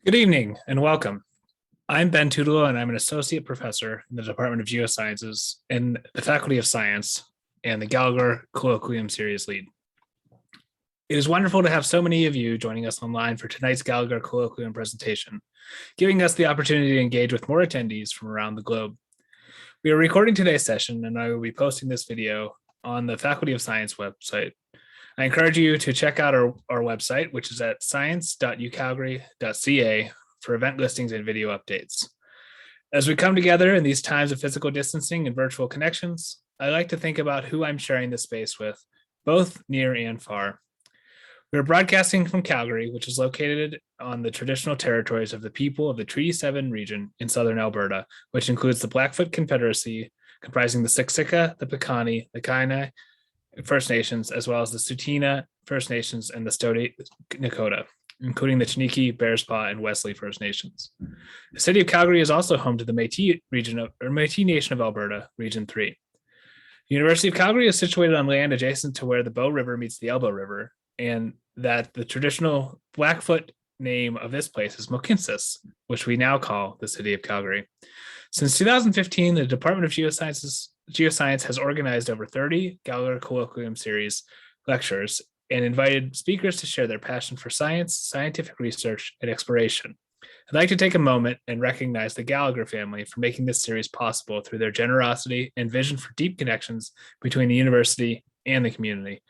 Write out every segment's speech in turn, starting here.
Good evening and welcome. I'm Ben Tudelo and I'm an associate professor in the Department of Geosciences in the Faculty of Science and the Gallagher Colloquium series lead. It is wonderful to have so many of you joining us online for tonight's Gallagher Colloquium presentation, giving us the opportunity to engage with more attendees from around the globe. We are recording today's session and I will be posting this video on the Faculty of Science website. I encourage you to check out our website, which is at science.ucalgary.ca for event listings and video updates. As we come together in these times of physical distancing and virtual connections, I like to think about who I'm sharing this space with, both near and far. We're broadcasting from Calgary, which is located on the traditional territories of the people of the Treaty 7 region in southern Alberta, which includes the Blackfoot Confederacy, comprising the Siksika, the Piikani, the Kainai First Nations, as well as the Tsuut'ina First Nations and the Stoney Nakoda, including the Chiniki, Bearspaw, and Wesley First Nations. The city of Calgary is also home to the Métis Nation of Alberta, Region 3. The University of Calgary is situated on land adjacent to where the Bow River meets the Elbow River, and that the traditional Blackfoot name of this place is Mohkinstsis, which we now call the city of Calgary. Since 2015, the Department of Geoscience has organized over 30 Gallagher Colloquium series lectures and invited speakers to share their passion for science, scientific research, and exploration. I'd like to take a moment and recognize the Gallagher family for making this series possible through their generosity and vision for deep connections between the university and the community.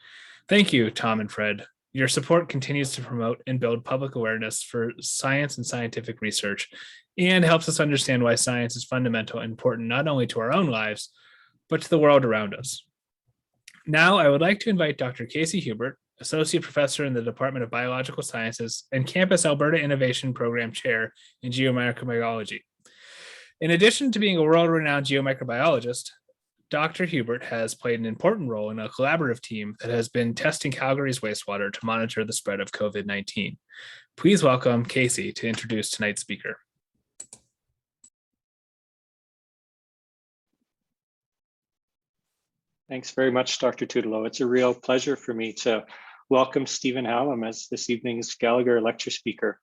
Thank you, Tom and Fred. Your support continues to promote and build public awareness for science and scientific research and helps us understand why science is fundamental and important not only to our own lives, but to the world around us. Now, I would like to invite Dr. Casey Hubert, Associate Professor in the Department of Biological Sciences and Campus Alberta Innovation Program Chair in Geomicrobiology. In addition to being a world-renowned geomicrobiologist, Dr. Hubert has played an important role in a collaborative team that has been testing Calgary's wastewater to monitor the spread of COVID-19. Please welcome Casey to introduce tonight's speaker. Thanks very much, Dr. Tudelo. It's a real pleasure for me to welcome Stephen Hallam as this evening's Gallagher lecture speaker.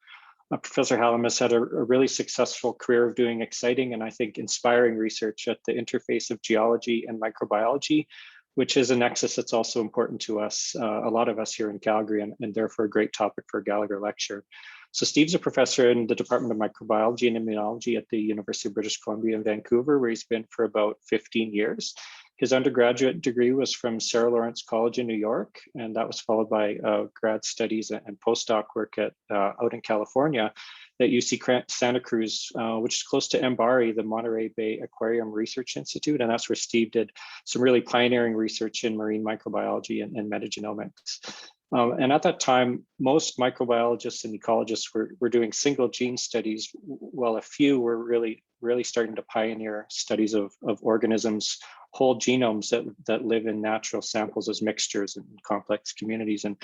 Professor Hallam has had a really successful career of doing exciting and I think inspiring research at the interface of geology and microbiology, which is a nexus that's also important to us, a lot of us here in Calgary, and therefore a great topic for a Gallagher lecture. So Steve's a professor in the Department of Microbiology and Immunology at the University of British Columbia in Vancouver, where he's been for about 15 years. His undergraduate degree was from Sarah Lawrence College in New York, and that was followed by grad studies and postdoc work out in California at UC Santa Cruz, which is close to MBARI, the Monterey Bay Aquarium Research Institute. And that's where Steve did some really pioneering research in marine microbiology and metagenomics. And at that time, most microbiologists and ecologists were doing single gene studies, while a few were really starting to pioneer studies of organisms, whole genomes that live in natural samples as mixtures in complex communities. And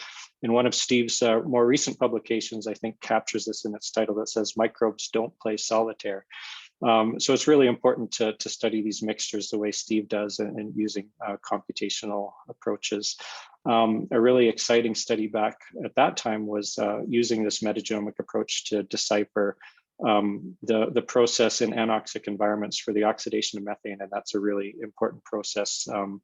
in one of Steve's more recent publications, I think captures this in its title that says, "Microbes don't play solitaire." So it's really important to study these mixtures the way Steve does and using computational approaches. A really exciting study back at that time was using this metagenomic approach to decipher the process in anoxic environments for the oxidation of methane. And that's a really important process in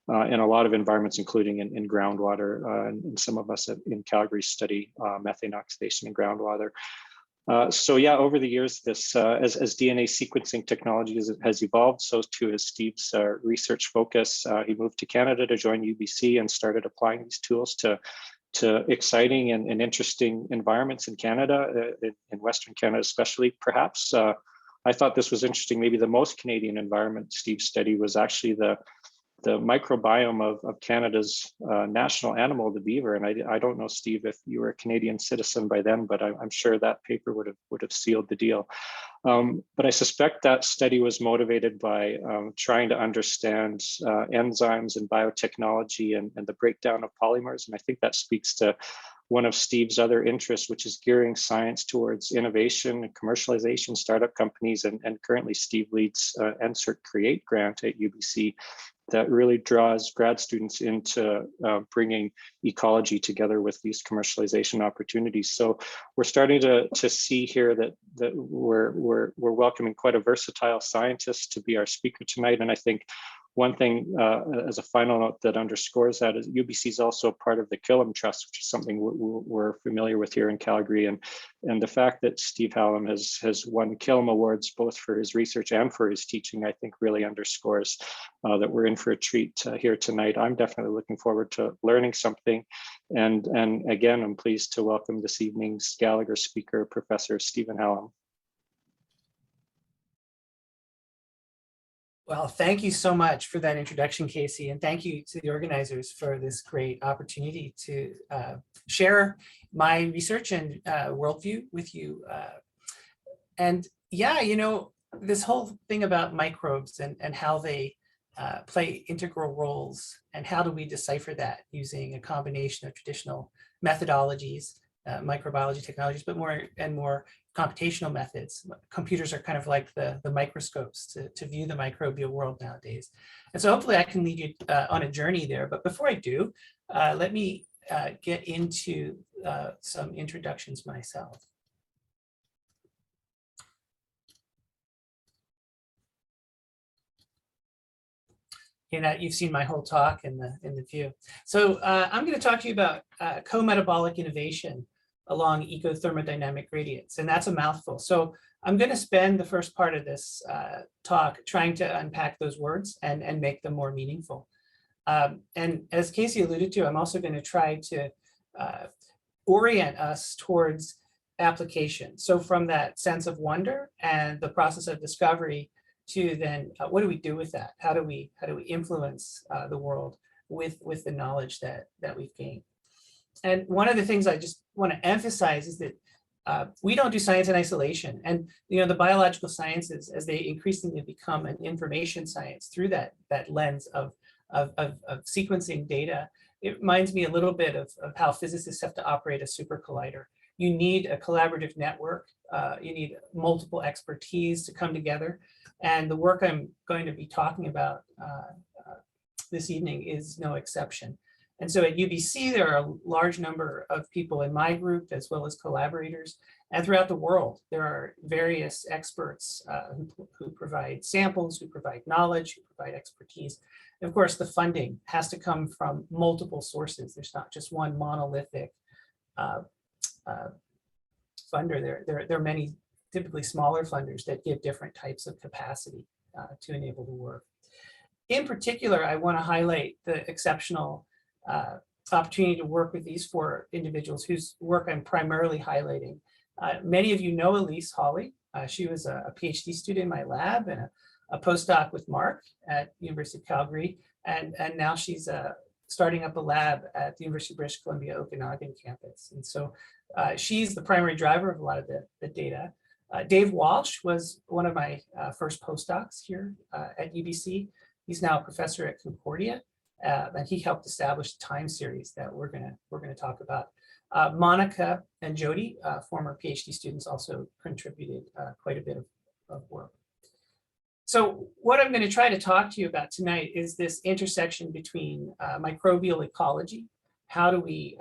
a lot of environments, including in groundwater. And some of us in Calgary study methane oxidation in groundwater. So yeah, over the years, this as DNA sequencing technology has evolved, so too has Steve's research focus. He moved to Canada to join UBC and started applying these tools to exciting and interesting environments in Canada, in Western Canada especially, perhaps. I thought this was interesting. Maybe the most Canadian environment Steve studied was actually the microbiome of Canada's national animal, the beaver. And I don't know, Steve, if you were a Canadian citizen by then, but I'm sure that paper would have sealed the deal. But I suspect that study was motivated by trying to understand enzymes and biotechnology and the breakdown of polymers. And I think that speaks to one of Steve's other interests, which is gearing science towards innovation and commercialization, startup companies. And currently Steve leads NSERC Create grant at UBC that really draws grad students into bringing ecology together with these commercialization opportunities. So we're starting to see here that we're welcoming quite a versatile scientist to be our speaker tonight. And I think one thing as a final note that underscores that is UBC is also part of the Hallam Trust, which is something we're familiar with here in Calgary. And the fact that Steve Hallam has won Hallam Awards both for his research and for his teaching, I think really underscores that we're in for a treat here tonight. I'm definitely looking forward to learning something. And again, I'm pleased to welcome this evening's Gallagher speaker, Professor Stephen Hallam. Well, thank you so much for that introduction, Casey, and thank you to the organizers for this great opportunity to share my research and worldview with you. And yeah, you know, this whole thing about microbes and how they play integral roles, and how do we decipher that using a combination of traditional methodologies, microbiology technologies, but more and more computational methods. Computers are kind of like the microscopes to view the microbial world nowadays. And so hopefully I can lead you on a journey there. But before I do, let me get into some introductions myself. You've seen my whole talk in the view. So I'm going to talk to you about co-metabolic innovation along eco-thermodynamic gradients, and that's a mouthful. So I'm going to spend the first part of this talk trying to unpack those words and make them more meaningful. And as Casey alluded to, I'm also going to try to orient us towards application. So from that sense of wonder and the process of discovery to then what do we do with that? How do we influence the world with the knowledge that we've gained? And one of the things I just want to emphasize is that we don't do science in isolation. And you know, the biological sciences, as they increasingly become an information science through that lens of sequencing data, it reminds me a little bit of how physicists have to operate a super collider. You need a collaborative network. You need multiple expertise to come together. And the work I'm going to be talking about this evening is no exception. And so at UBC, there are a large number of people in my group, as well as collaborators. And throughout the world, there are various experts who provide samples, who provide knowledge, who provide expertise. And of course, the funding has to come from multiple sources. There's not just one monolithic funder. There are many typically smaller funders that give different types of capacity to enable the work. In particular, I want to highlight the exceptional opportunity to work with these four individuals whose work I'm primarily highlighting. Many of you know Elise Hawley. She was a PhD student in my lab and a postdoc with Mark at the University of Calgary. And now she's starting up a lab at the University of British Columbia Okanagan campus. And so she's the primary driver of a lot of the data. Dave Walsh was one of my first postdocs here at UBC. He's now a professor at Concordia. And he helped establish the time series that we're gonna talk about. Monica and Jody, former PhD students, also contributed quite a bit of work. So what I'm going to try to talk to you about tonight is this intersection between microbial ecology. How do we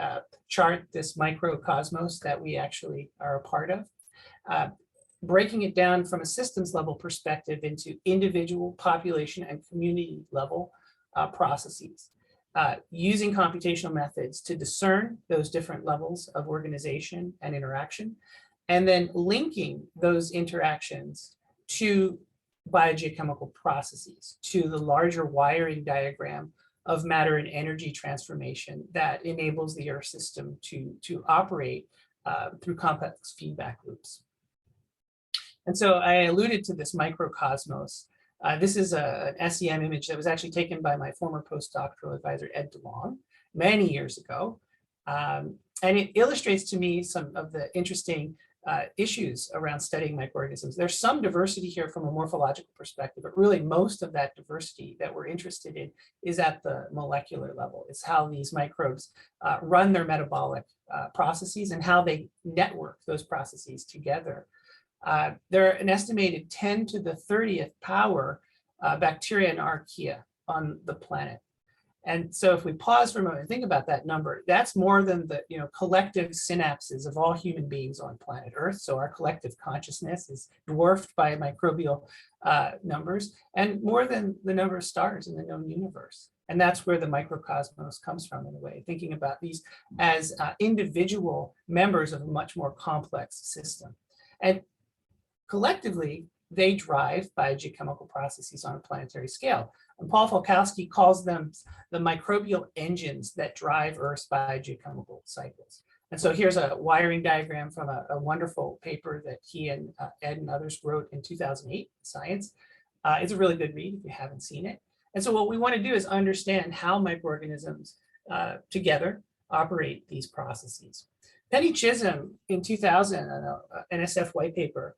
chart this microcosmos that we actually are a part of? Breaking it down from a systems level perspective into individual, population, and community level processes, using computational methods to discern those different levels of organization and interaction, and then linking those interactions to biogeochemical processes, to the larger wiring diagram of matter and energy transformation that enables the Earth system to operate through complex feedback loops. And so I alluded to this microcosmos. This is an SEM image that was actually taken by my former postdoctoral advisor, Ed DeLong, many years ago. And it illustrates to me some of the interesting issues around studying microorganisms. There's some diversity here from a morphological perspective, but really most of that diversity that we're interested in is at the molecular level. It's how these microbes run their metabolic processes and how they network those processes together. There are an estimated 10 to the 30th power bacteria and archaea on the planet. And so if we pause for a moment and think about that number, that's more than the collective synapses of all human beings on planet Earth. So our collective consciousness is dwarfed by microbial numbers, and more than the number of stars in the known universe. And that's where the microcosmos comes from, in a way, thinking about these as individual members of a much more complex system. And collectively, they drive biogeochemical processes on a planetary scale. And Paul Falkowski calls them the microbial engines that drive Earth's biogeochemical cycles. And so here's a wiring diagram from a wonderful paper that he and Ed and others wrote in 2008, Science. It's a really good read if you haven't seen it. And so what we want to do is understand how microorganisms together operate these processes. Penny Chisholm in 2000, an NSF white paper,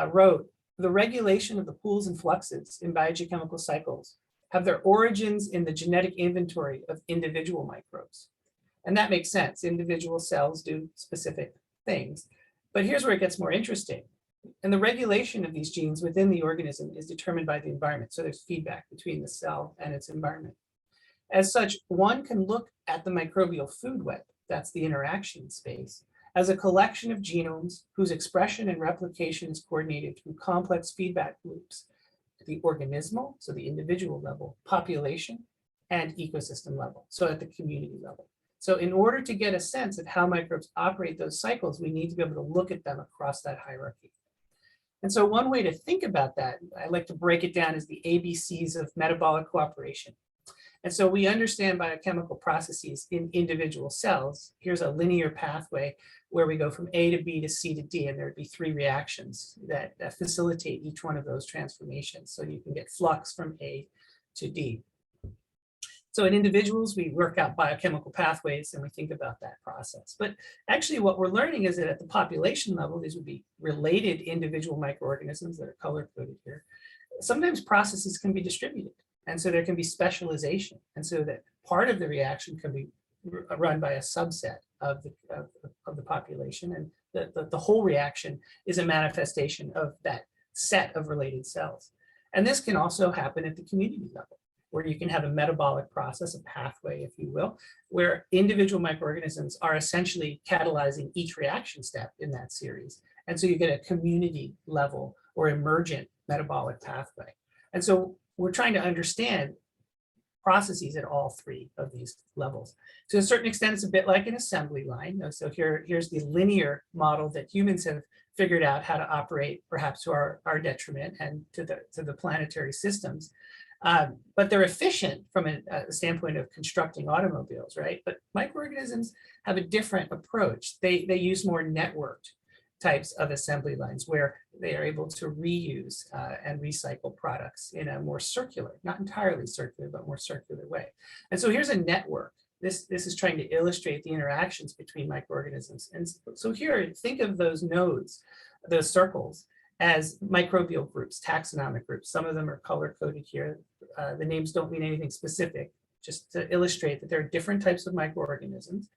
wrote, the regulation of the pools and fluxes in biogeochemical cycles have their origins in the genetic inventory of individual microbes. And that makes sense. Individual cells do specific things. But here's where it gets more interesting. And the regulation of these genes within the organism is determined by the environment. So there's feedback between the cell and its environment. As such, one can look at the microbial food web, that's the interaction space, as a collection of genomes whose expression and replication is coordinated through complex feedback loops at the organismal, so the individual level, population, and ecosystem level, so at the community level. So in order to get a sense of how microbes operate those cycles, we need to be able to look at them across that hierarchy. And so one way to think about that, I like to break it down as the ABCs of metabolic cooperation. And so we understand biochemical processes in individual cells. Here's a linear pathway where we go from A to B to C to D, and there would be 3 reactions that facilitate each one of those transformations. So you can get flux from A to D. So in individuals, we work out biochemical pathways and we think about that process. But actually what we're learning is that at the population level, these would be related individual microorganisms that are color-coded here. Sometimes processes can be distributed. And so there can be specialization. And so that part of the reaction can be run by a subset of the population. And the whole reaction is a manifestation of that set of related cells. And this can also happen at the community level, where you can have a metabolic process, a pathway, if you will, where individual microorganisms are essentially catalyzing each reaction step in that series. And so you get a community level or emergent metabolic pathway. And so we're trying to understand processes at all 3 of these levels. To a certain extent, it's a bit like an assembly line. So here's the linear model that humans have figured out how to operate, perhaps to our detriment and to the planetary systems. But they're efficient from a standpoint of constructing automobiles, right? But microorganisms have a different approach. They use more networked types of assembly lines where they are able to reuse and recycle products in a more circular, not entirely circular, but more circular way. And so here's a network. This is trying to illustrate the interactions between microorganisms. And so here, think of those nodes, those circles, as microbial groups, taxonomic groups. Some of them are color-coded here. The names don't mean anything specific, just to illustrate that there are different types of microorganisms.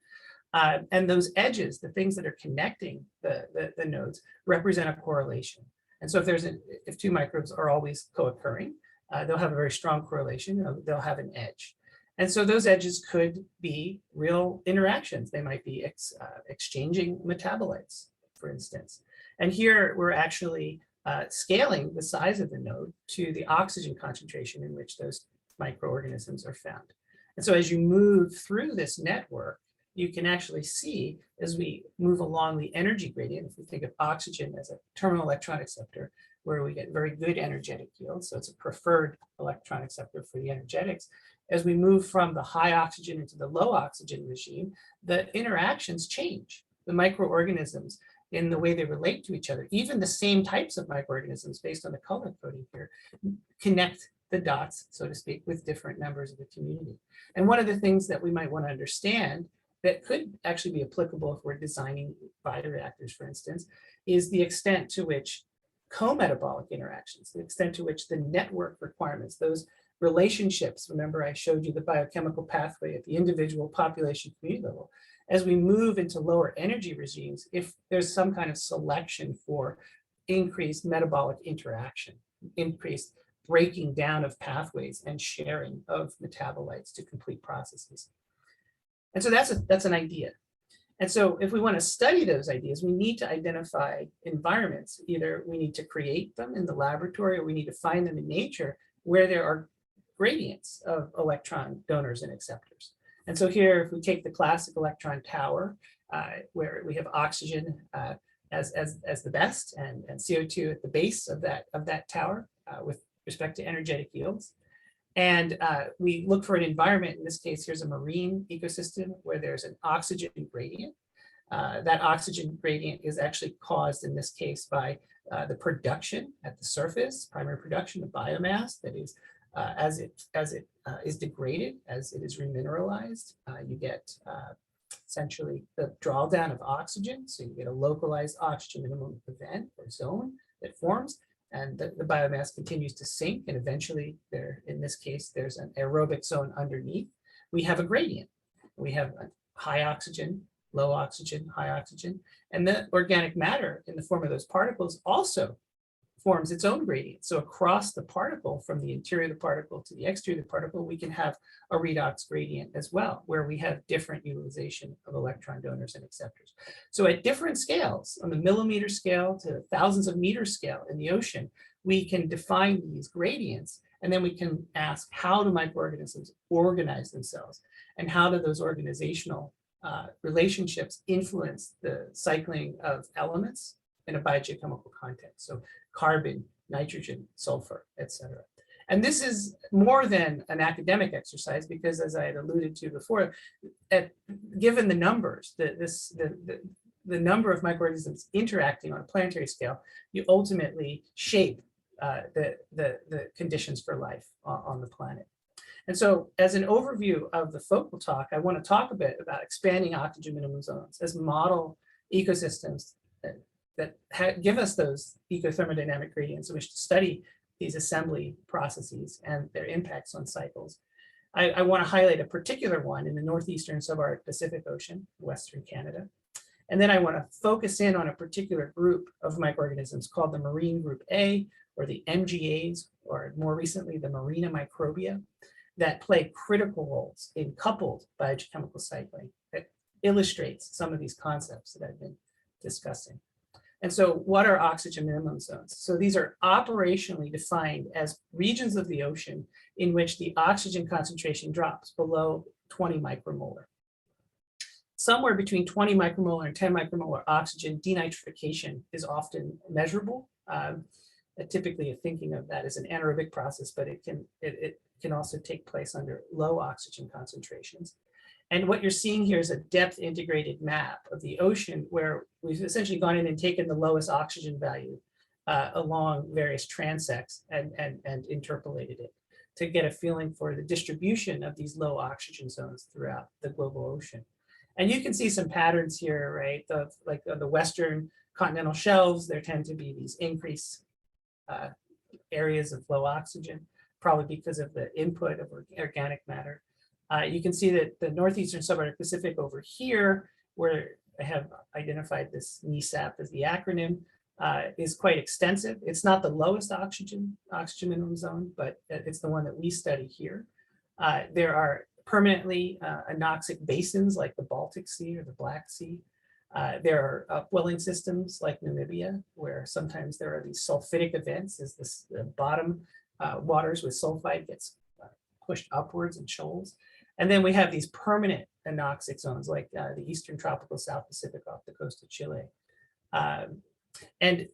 And those edges, the things that are connecting the nodes, represent a correlation. And so if 2 microbes are always co-occurring, they'll have a very strong correlation, they'll have an edge. And so those edges could be real interactions. They might be exchanging metabolites, for instance. And here we're actually scaling the size of the node to the oxygen concentration in which those microorganisms are found. And so as you move through this network, you can actually see as we move along the energy gradient, if we think of oxygen as a terminal electron acceptor, where we get very good energetic yield, so it's a preferred electron acceptor for the energetics. As we move from the high oxygen into the low oxygen regime, the interactions change. The microorganisms in the way they relate to each other, even the same types of microorganisms based on the color coding here, connect the dots, so to speak, with different members of the community. And one of the things that we might want to understand that could actually be applicable if we're designing bioreactors, for instance, is the extent to which co-metabolic interactions, the extent to which the network requirements, those relationships, remember I showed you the biochemical pathway at the individual population community level, as we move into lower energy regimes, if there's some kind of selection for increased metabolic interaction, increased breaking down of pathways and sharing of metabolites to complete processes. And so that's an idea. And so if we want to study those ideas, we need to identify environments. Either we need to create them in the laboratory, or we need to find them in nature where there are gradients of electron donors and acceptors. And so here, if we take the classic electron tower, where we have oxygen as the best and CO2 at the base of that tower with respect to energetic yields. And we look for an environment. In this case, here's a marine ecosystem where there's an oxygen gradient. That oxygen gradient is actually caused in this case by the production at the surface, primary production of biomass that is as it is degraded, as it is remineralized, you get essentially the drawdown of oxygen. So you get a localized oxygen minimum event or zone that forms, and the biomass continues to sink. And eventually in this case, there's an aerobic zone underneath. We have a gradient. We have a high oxygen, low oxygen, high oxygen. And the organic matter in the form of those particles also forms its own gradient. So across the particle, from the interior of the particle to the exterior of the particle, we can have a redox gradient as well, where we have different utilization of electron donors and acceptors. So at different scales, on the millimeter scale to thousands of meters scale in the ocean, we can define these gradients, and then we can ask, how do microorganisms organize themselves? And how do those organizational relationships influence the cycling of elements in a biogeochemical context? So carbon, nitrogen, sulfur, etc. And this is more than an academic exercise, because as I had alluded to before, given the numbers, the number of microorganisms interacting on a planetary scale, you ultimately shape the conditions for life on the planet. And so as an overview of the focal talk, I want to talk a bit about expanding oxygen minimum zones as model ecosystems that give us those eco-thermodynamic gradients in which to study these assembly processes and their impacts on cycles. I want to highlight a particular one in the northeastern subarctic Pacific Ocean, Western Canada. And then I want to focus in on a particular group of microorganisms called the marine group A, or the MGAs, or more recently, the marina microbia, that play critical roles in coupled biochemical cycling that illustrates some of these concepts that I've been discussing. And so what are oxygen minimum zones? So these are operationally defined as regions of the ocean in which the oxygen concentration drops below 20 micromolar. Somewhere between 20 micromolar and 10 micromolar oxygen denitrification is often measurable. Typically thinking of that as an anaerobic process, but it can also take place under low oxygen concentrations. And what you're seeing here is a depth integrated map of the ocean, where we've essentially gone in and taken the lowest oxygen value along various transects and interpolated it to get a feeling for the distribution of these low oxygen zones throughout the global ocean. And you can see some patterns here, right? Like the Western continental shelves, there tend to be these increased areas of low oxygen, probably because of the input of organic matter. You can see that the northeastern subarctic Pacific over here, where I have identified this NESAP as the acronym, is quite extensive. It's not the lowest oxygen minimum zone, but it's the one that we study here. There are permanently anoxic basins like the Baltic Sea or the Black Sea. There are upwelling systems like Namibia, where sometimes there are these sulfidic events as the bottom waters with sulfide gets pushed upwards in shoals. And then we have these permanent anoxic zones like the Eastern Tropical South Pacific off the coast of Chile. And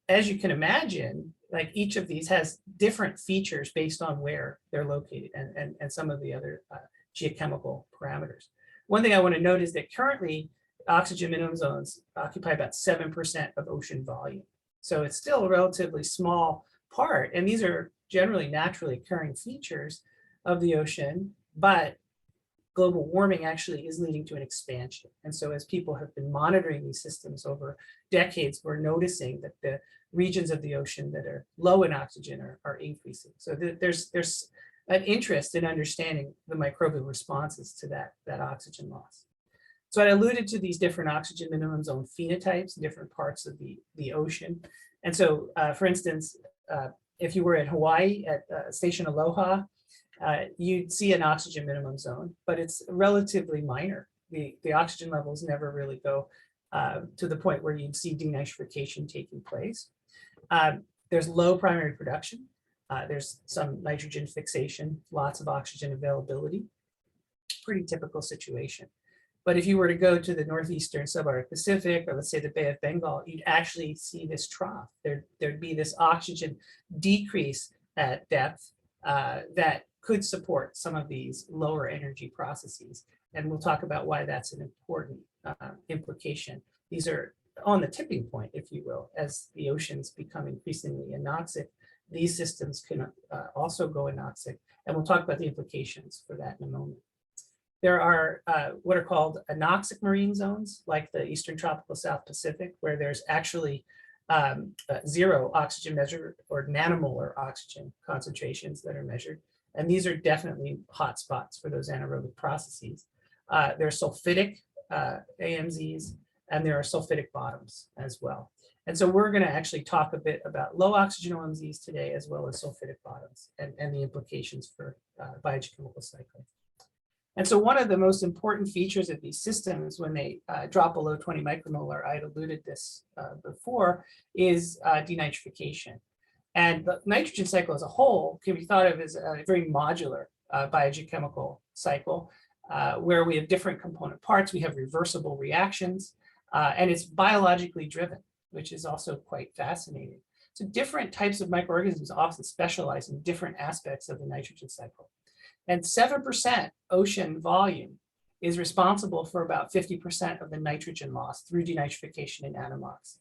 as you can imagine, like each of these has different features based on where they're located and some of the other geochemical parameters. One thing I want to note is that currently oxygen minimum zones occupy about 7% of ocean volume. So it's still a relatively small part. And these are generally naturally occurring features of the ocean, but global warming actually is leading to an expansion. And so as people have been monitoring these systems over decades, we're noticing that the regions of the ocean that are low in oxygen are increasing. So there's an interest in understanding the microbial responses to that oxygen loss. So I alluded to these different oxygen minimum zone phenotypes in different parts of the ocean. And so, for instance, if you were in Hawaii at Station Aloha, you'd see an oxygen minimum zone, but it's relatively minor. The oxygen levels never really go to the point where you'd see denitrification taking place. There's low primary production. There's some nitrogen fixation, lots of oxygen availability, pretty typical situation. But if you were to go to the northeastern subarctic Pacific, or let's say the Bay of Bengal, you'd actually see this trough. There'd be this oxygen decrease at depth that could support some of these lower energy processes. And we'll talk about why that's an important implication. These are on the tipping point, if you will, as the oceans become increasingly anoxic. These systems can also go anoxic, and we'll talk about the implications for that in a moment. There are what are called anoxic marine zones, like the Eastern Tropical South Pacific, where there's actually zero oxygen measured or nanomolar oxygen concentrations that are measured. And these are definitely hotspots for those anaerobic processes. There are sulfidic AMZs, and there are sulfidic bottoms as well. And so we're going to actually talk a bit about low oxygen OMZs today, as well as sulfidic bottoms and the implications for biochemical cycling. And so one of the most important features of these systems when they drop below 20 micromolar, I had alluded this before, is denitrification. And the nitrogen cycle as a whole can be thought of as a very modular biochemical cycle where we have different component parts. We have reversible reactions, and it's biologically driven, which is also quite fascinating. So different types of microorganisms often specialize in different aspects of the nitrogen cycle. And 7% ocean volume is responsible for about 50% of the nitrogen loss through denitrification in anomox.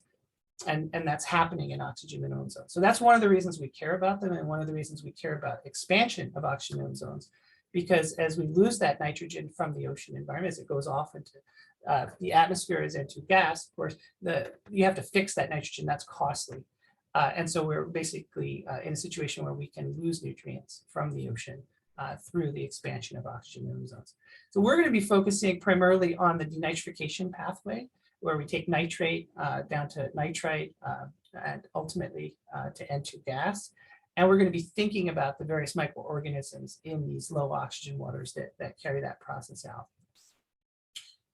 And that's happening in oxygen minimum zones. So that's one of the reasons we care about them, and one of the reasons we care about expansion of oxygen minimum zones, because as we lose that nitrogen from the ocean environment, as it goes off into the atmosphere as into gas, of course, you have to fix that nitrogen. That's costly. And so we're basically in a situation where we can lose nutrients from the ocean through the expansion of oxygen minimum zones. So we're going to be focusing primarily on the denitrification pathway, where we take nitrate down to nitrite and ultimately to N2 gas. And we're going to be thinking about the various microorganisms in these low oxygen waters that carry that process out.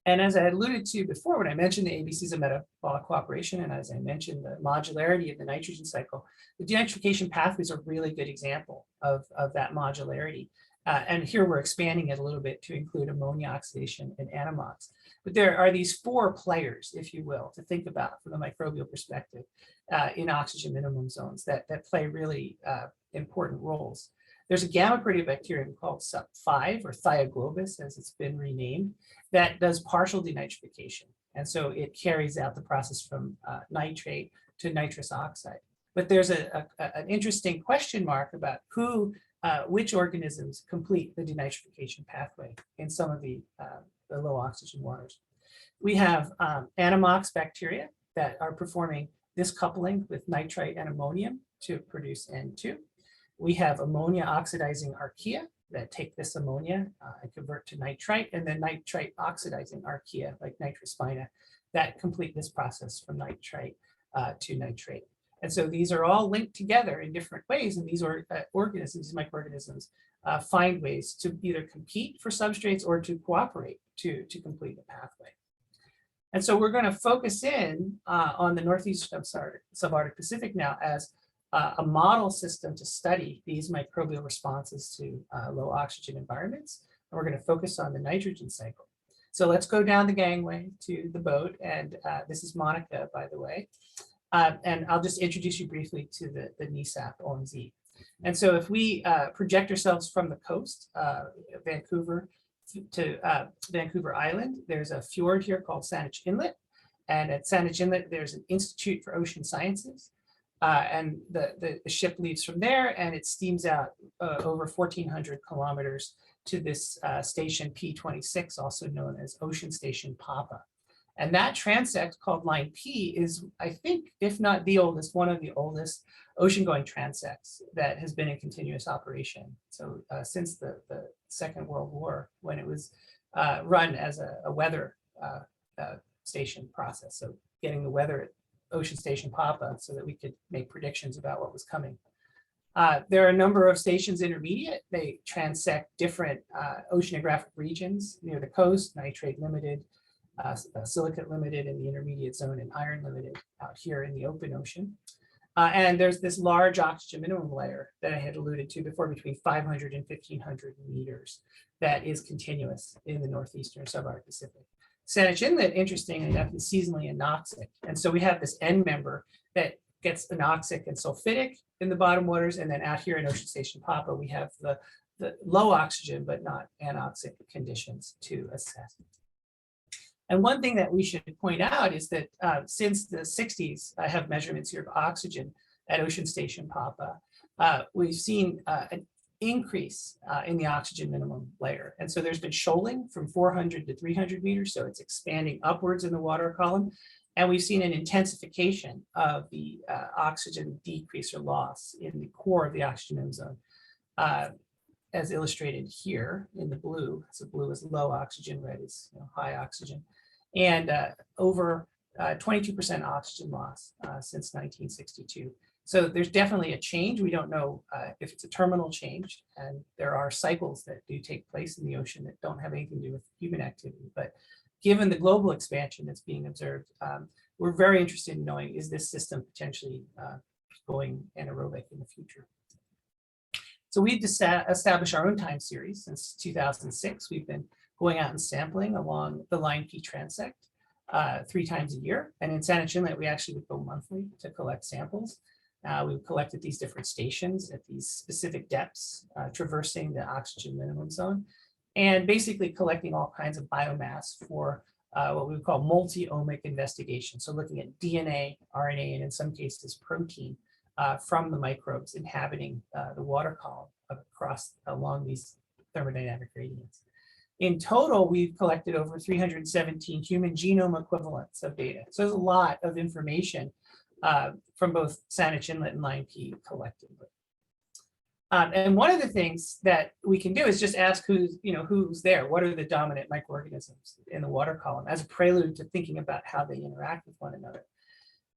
And as I alluded to before, when I mentioned the ABCs of metabolic cooperation, and as I mentioned the modularity of the nitrogen cycle, the denitrification pathway is a really good example of that modularity. And here we're expanding it a little bit to include ammonia oxidation and anomox. But there are these four players, if you will, to think about from the microbial perspective in oxygen minimum zones that play really important roles. There's a gamma proteobacterium called SUP5, or Thioglobus, as it's been renamed, that does partial denitrification. And so it carries out the process from nitrate to nitrous oxide. But there's an interesting question mark about which organisms complete the denitrification pathway in some of the low oxygen waters. We have anomox bacteria that are performing this coupling with nitrite and ammonium to produce N2. We have ammonia oxidizing archaea that take this ammonia and convert to nitrite, and then nitrite oxidizing archaea like nitrospina that complete this process from nitrite to nitrate. And so these are all linked together in different ways, and these organisms, microorganisms, find ways to either compete for substrates or to cooperate to complete the pathway. And so we're going to focus in on the northeast subarctic Pacific now as a model system to study these microbial responses to low oxygen environments. And we're going to focus on the nitrogen cycle. So let's go down the gangway to the boat. And this is Monica, by the way. And I'll just introduce you briefly to the NESAP OMZ. And so if we project ourselves from the coast, Vancouver to Vancouver Island, there's a fjord here called Saanich Inlet. And at Saanich Inlet, there's an Institute for Ocean Sciences. And the ship leaves from there and it steams out over 1,400 kilometers to this station P26, also known as Ocean Station Papa. And that transect called Line P is, I think, if not the oldest, one of the oldest ocean-going transects that has been in continuous operation. So since the Second World War, when it was run as a weather station process. So getting the weather at Ocean Station Papa so that we could make predictions about what was coming There are a number of stations intermediate. They transect different oceanographic regions near the coast, nitrate limited, silicate limited in the intermediate zone, and iron limited out here in the open ocean. And there's this large oxygen minimum layer that I had alluded to before, between 500 and 1500 meters, that is continuous in the northeastern subarctic Pacific. Saanich Inlet, interestingly enough, is seasonally anoxic. And so we have this end member that gets anoxic and sulfidic in the bottom waters. And then out here in Ocean Station Papa, we have the low oxygen, but not anoxic conditions to assess. And one thing that we should point out is that since the 60s, I have measurements here of oxygen at Ocean Station Papa. We've seen an increase in the oxygen minimum layer. And so there's been shoaling from 400 to 300 meters. So it's expanding upwards in the water column. And we've seen an intensification of the oxygen decrease or loss in the core of the oxygen minimum zone, as illustrated here in the blue. So blue is low oxygen, red is high oxygen, and over 22% oxygen loss since 1962. So there's definitely a change. We don't know if it's a terminal change, and there are cycles that do take place in the ocean that don't have anything to do with human activity. But given the global expansion that's being observed, we're very interested in knowing, is this system potentially going anaerobic in the future? So we've established our own time series since 2006. We've been going out and sampling along the Line P transect 3 times a year. And in Saanich Inlet, we actually would go monthly to collect samples. We've collected these different stations at these specific depths, traversing the oxygen minimum zone, and basically collecting all kinds of biomass for what we would call multi-omic investigation. So looking at DNA, RNA, and in some cases protein from the microbes inhabiting the water column along these thermodynamic gradients. In total, we've collected over 317 human genome equivalents of data. So there's a lot of information from both Saanich Inlet and Line P collectively. And one of the things that we can do is just ask who's there. What are the dominant microorganisms in the water column, as a prelude to thinking about how they interact with one another.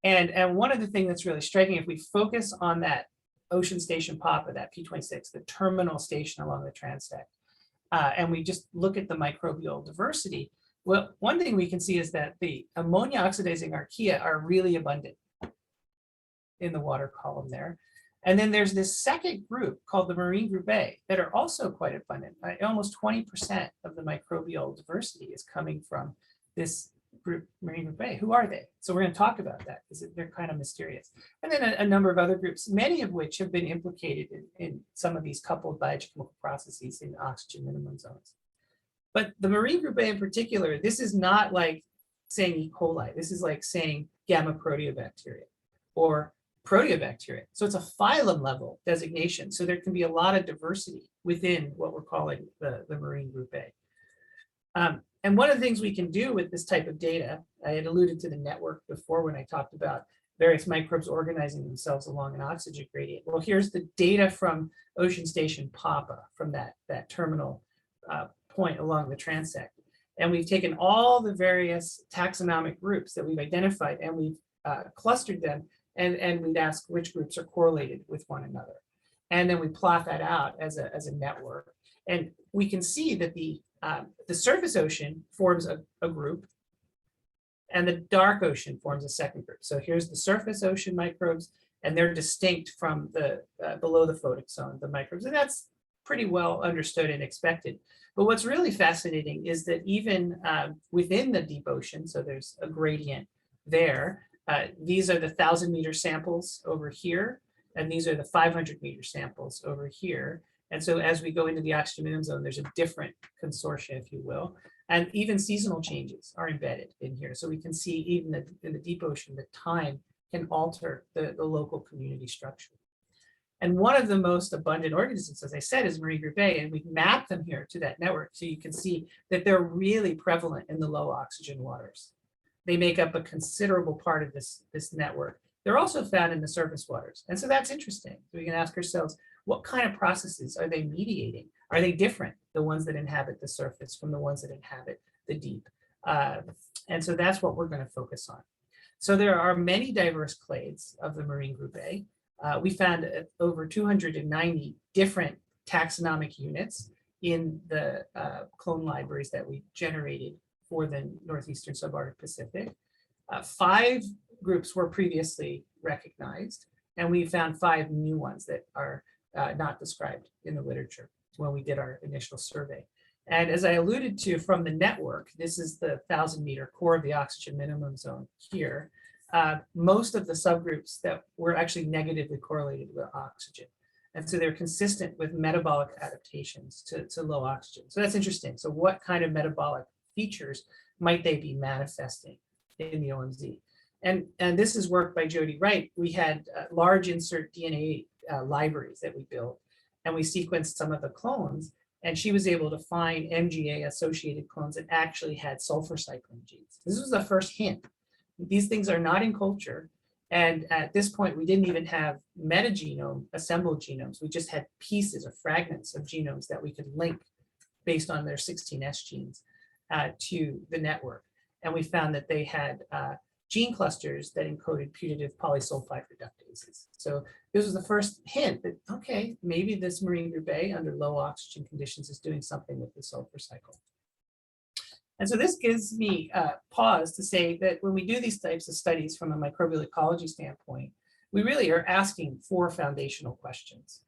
And one of the things that's really striking, if we focus on that Ocean Station Papa, that P26, the terminal station along the transect, and we just look at the microbial diversity, well, one thing we can see is that the ammonia oxidizing archaea are really abundant in the water column there. And then there's this second group called the marine group A that are also quite abundant. Almost 20% of the microbial diversity is coming from this group, marine group A. Who are they? So we're going to talk about that because they're kind of mysterious. And then a number of other groups, many of which have been implicated in some of these coupled biochemical processes in oxygen minimum zones. But the marine group A in particular, this is not like saying E. coli. This is like saying gamma proteobacteria or proteobacteria. So it's a phylum level designation. So there can be a lot of diversity within what we're calling the marine group A. And one of the things we can do with this type of data, I had alluded to the network before when I talked about various microbes organizing themselves along an oxygen gradient. Well, here's the data from Ocean Station Papa, from that terminal point along the transect. And we've taken all the various taxonomic groups that we've identified and we've clustered them, and we'd ask which groups are correlated with one another. And then we plot that out as a network. And we can see that the surface ocean forms a group, and the dark ocean forms a second group. So here's the surface ocean microbes, and they're distinct from the below the photic zone, the microbes. And that's pretty well understood and expected. But what's really fascinating is that even within the deep ocean, so there's a gradient there, these are the 1,000-meter samples over here, and these are the 500-meter samples over here. And so as we go into the oxygen minimum zone, there's a different consortia, if you will. And even seasonal changes are embedded in here. So we can see even in the deep ocean, the time can alter the local community structure. And one of the most abundant organisms, as I said, is marine group A, and we've mapped them here to that network. So you can see that they're really prevalent in the low oxygen waters. They make up a considerable part of this network. They're also found in the surface waters. And so that's interesting. So we can ask ourselves, what kind of processes are they mediating? Are they different, the ones that inhabit the surface from the ones that inhabit the deep? And so that's what we're going to focus on. So there are many diverse clades of the marine group A. We found over 290 different taxonomic units in the clone libraries that we generated for the northeastern subarctic Pacific. 5 groups were previously recognized, and we found 5 new ones that are not described in the literature when we did our initial survey. And as I alluded to from the network, this is the 1,000-meter core of the oxygen minimum zone here. Most of the subgroups that were actually negatively correlated with oxygen. And so they're consistent with metabolic adaptations to low oxygen. So that's interesting. So what kind of metabolic features might they be manifesting in the OMZ? And this is work by Jody Wright. We had large insert DNA libraries that we built, and we sequenced some of the clones, and she was able to find MGA-associated clones that actually had sulfur cycling genes. This was the first hint. These things are not in culture, and at this point, we didn't even have metagenome assembled genomes. We just had pieces or fragments of genomes that we could link based on their 16S genes to the network. And we found that they had gene clusters that encoded putative polysulfide reductases. So this was the first hint that, okay, maybe this marine group A under low oxygen conditions is doing something with the sulfur cycle. And so this gives me pause to say that when we do these types of studies from a microbial ecology standpoint, we really are asking 4 foundational questions.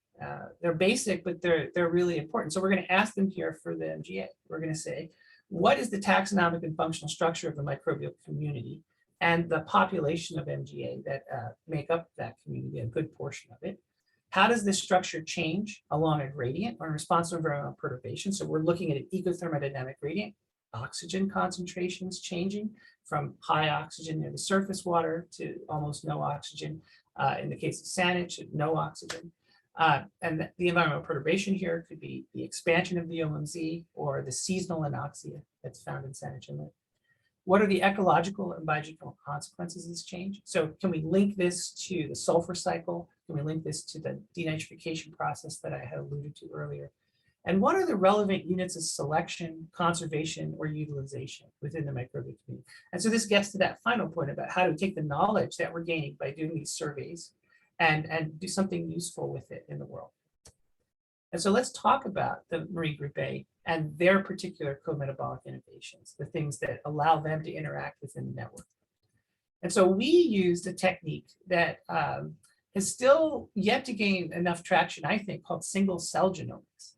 They're basic, but they're really important. So we're going to ask them here for the MGA. We're going to say, what is the taxonomic and functional structure of the microbial community and the population of MGA that make up that community, a good portion of it? How does this structure change along a gradient or in response to environmental perturbation? So we're looking at an eco-thermodynamic gradient. Oxygen concentrations changing from high oxygen near the surface water to almost no oxygen. In the case of saanich, no oxygen. And the environmental perturbation here could be the expansion of the OMZ or the seasonal anoxia that's found in saanich inlet. What are the ecological and biochemical consequences of this change? So can we link this to the sulfur cycle? Can we link this to the denitrification process that I had alluded to earlier? And what are the relevant units of selection, conservation, or utilization within the microbial community? And so this gets to that final point about how do we take the knowledge that we're gaining by doing these surveys and do something useful with it in the world. And so let's talk about the marine group A and their particular co-metabolic innovations, the things that allow them to interact within the network. And so we used a technique that is still yet to gain enough traction, I think, called single cell genomics.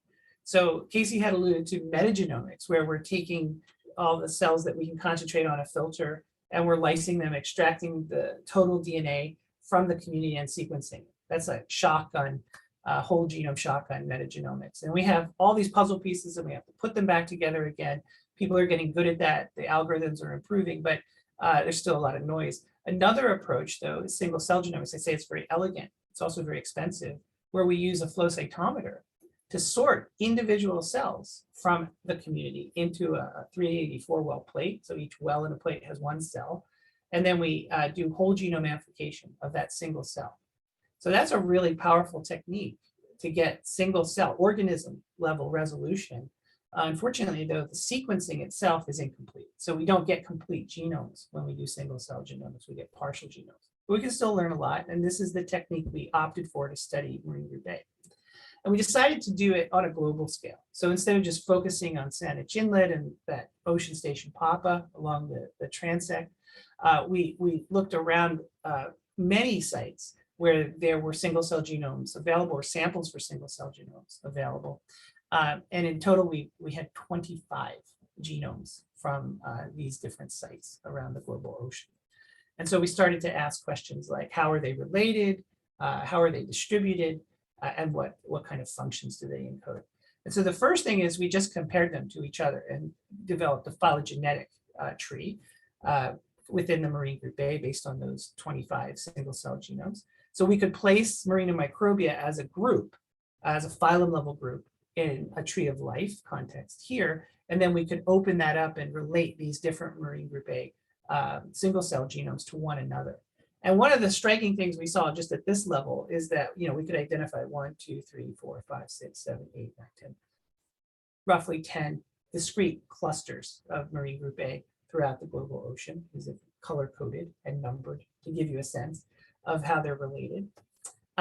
So Casey had alluded to metagenomics, where we're taking all the cells that we can concentrate on a filter and we're lysing them, extracting the total DNA from the community and sequencing. That's a shotgun, whole genome shotgun metagenomics. And we have all these puzzle pieces and we have to put them back together again. People are getting good at that. The algorithms are improving, but there's still a lot of noise. Another approach, though, is single cell genomics. I say it's very elegant. It's also very expensive, where we use a flow cytometer to sort individual cells from the community into a 384 well plate. So each well in a plate has 1 cell. And then we do whole genome amplification of that single cell. So that's a really powerful technique to get single cell organism level resolution. Unfortunately, though, the sequencing itself is incomplete. So we don't get complete genomes when we do single cell genomics, we get partial genomes. But we can still learn a lot. And this is the technique we opted for to study marine group A. And we decided to do it on a global scale. So instead of just focusing on Saanich Inlet and that ocean station Papa along the transect, we looked around many sites where there were single cell genomes available or samples for single cell genomes available. And in total, we had 25 genomes from these different sites around the global ocean. And so we started to ask questions like, how are they related? How are they distributed? And what kind of functions do they encode? And so the first thing is we just compared them to each other and developed a phylogenetic tree within the marine group A based on those 25 single cell genomes. So we could place Marina microbia as a group, as a phylum level group in a tree of life context here. And then we could open that up and relate these different marine group A single cell genomes to one another. And one of the striking things we saw just at this level is that, we could identify 1, 2, 3, 4, 5, 6, 7, 8, 9, 10, roughly 10 discrete clusters of marine group A throughout the global ocean. These are color coded and numbered to give you a sense of how they're related.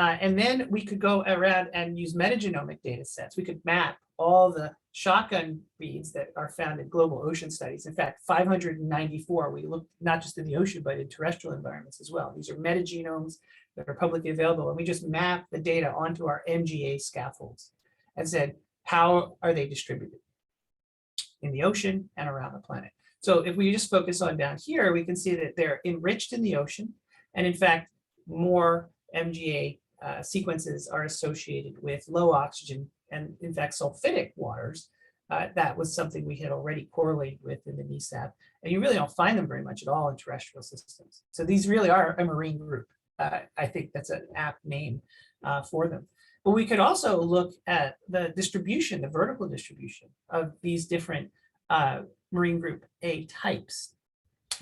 And then we could go around and use metagenomic data sets. We could map all the shotgun reads that are found in global ocean studies. In fact, 594, we looked not just in the ocean, but in terrestrial environments as well. These are metagenomes that are publicly available. And we just mapped the data onto our MGA scaffolds and said, how are they distributed in the ocean and around the planet? So if we just focus on down here, we can see that they're enriched in the ocean. And in fact, more MGA sequences are associated with low oxygen and in fact sulfitic waters. That was something we had already correlated with in the NESAP, and you really don't find them very much at all in terrestrial systems. So these really are a marine group. I think that's an apt name for them. But we could also look at the distribution, the vertical distribution of these different marine group A types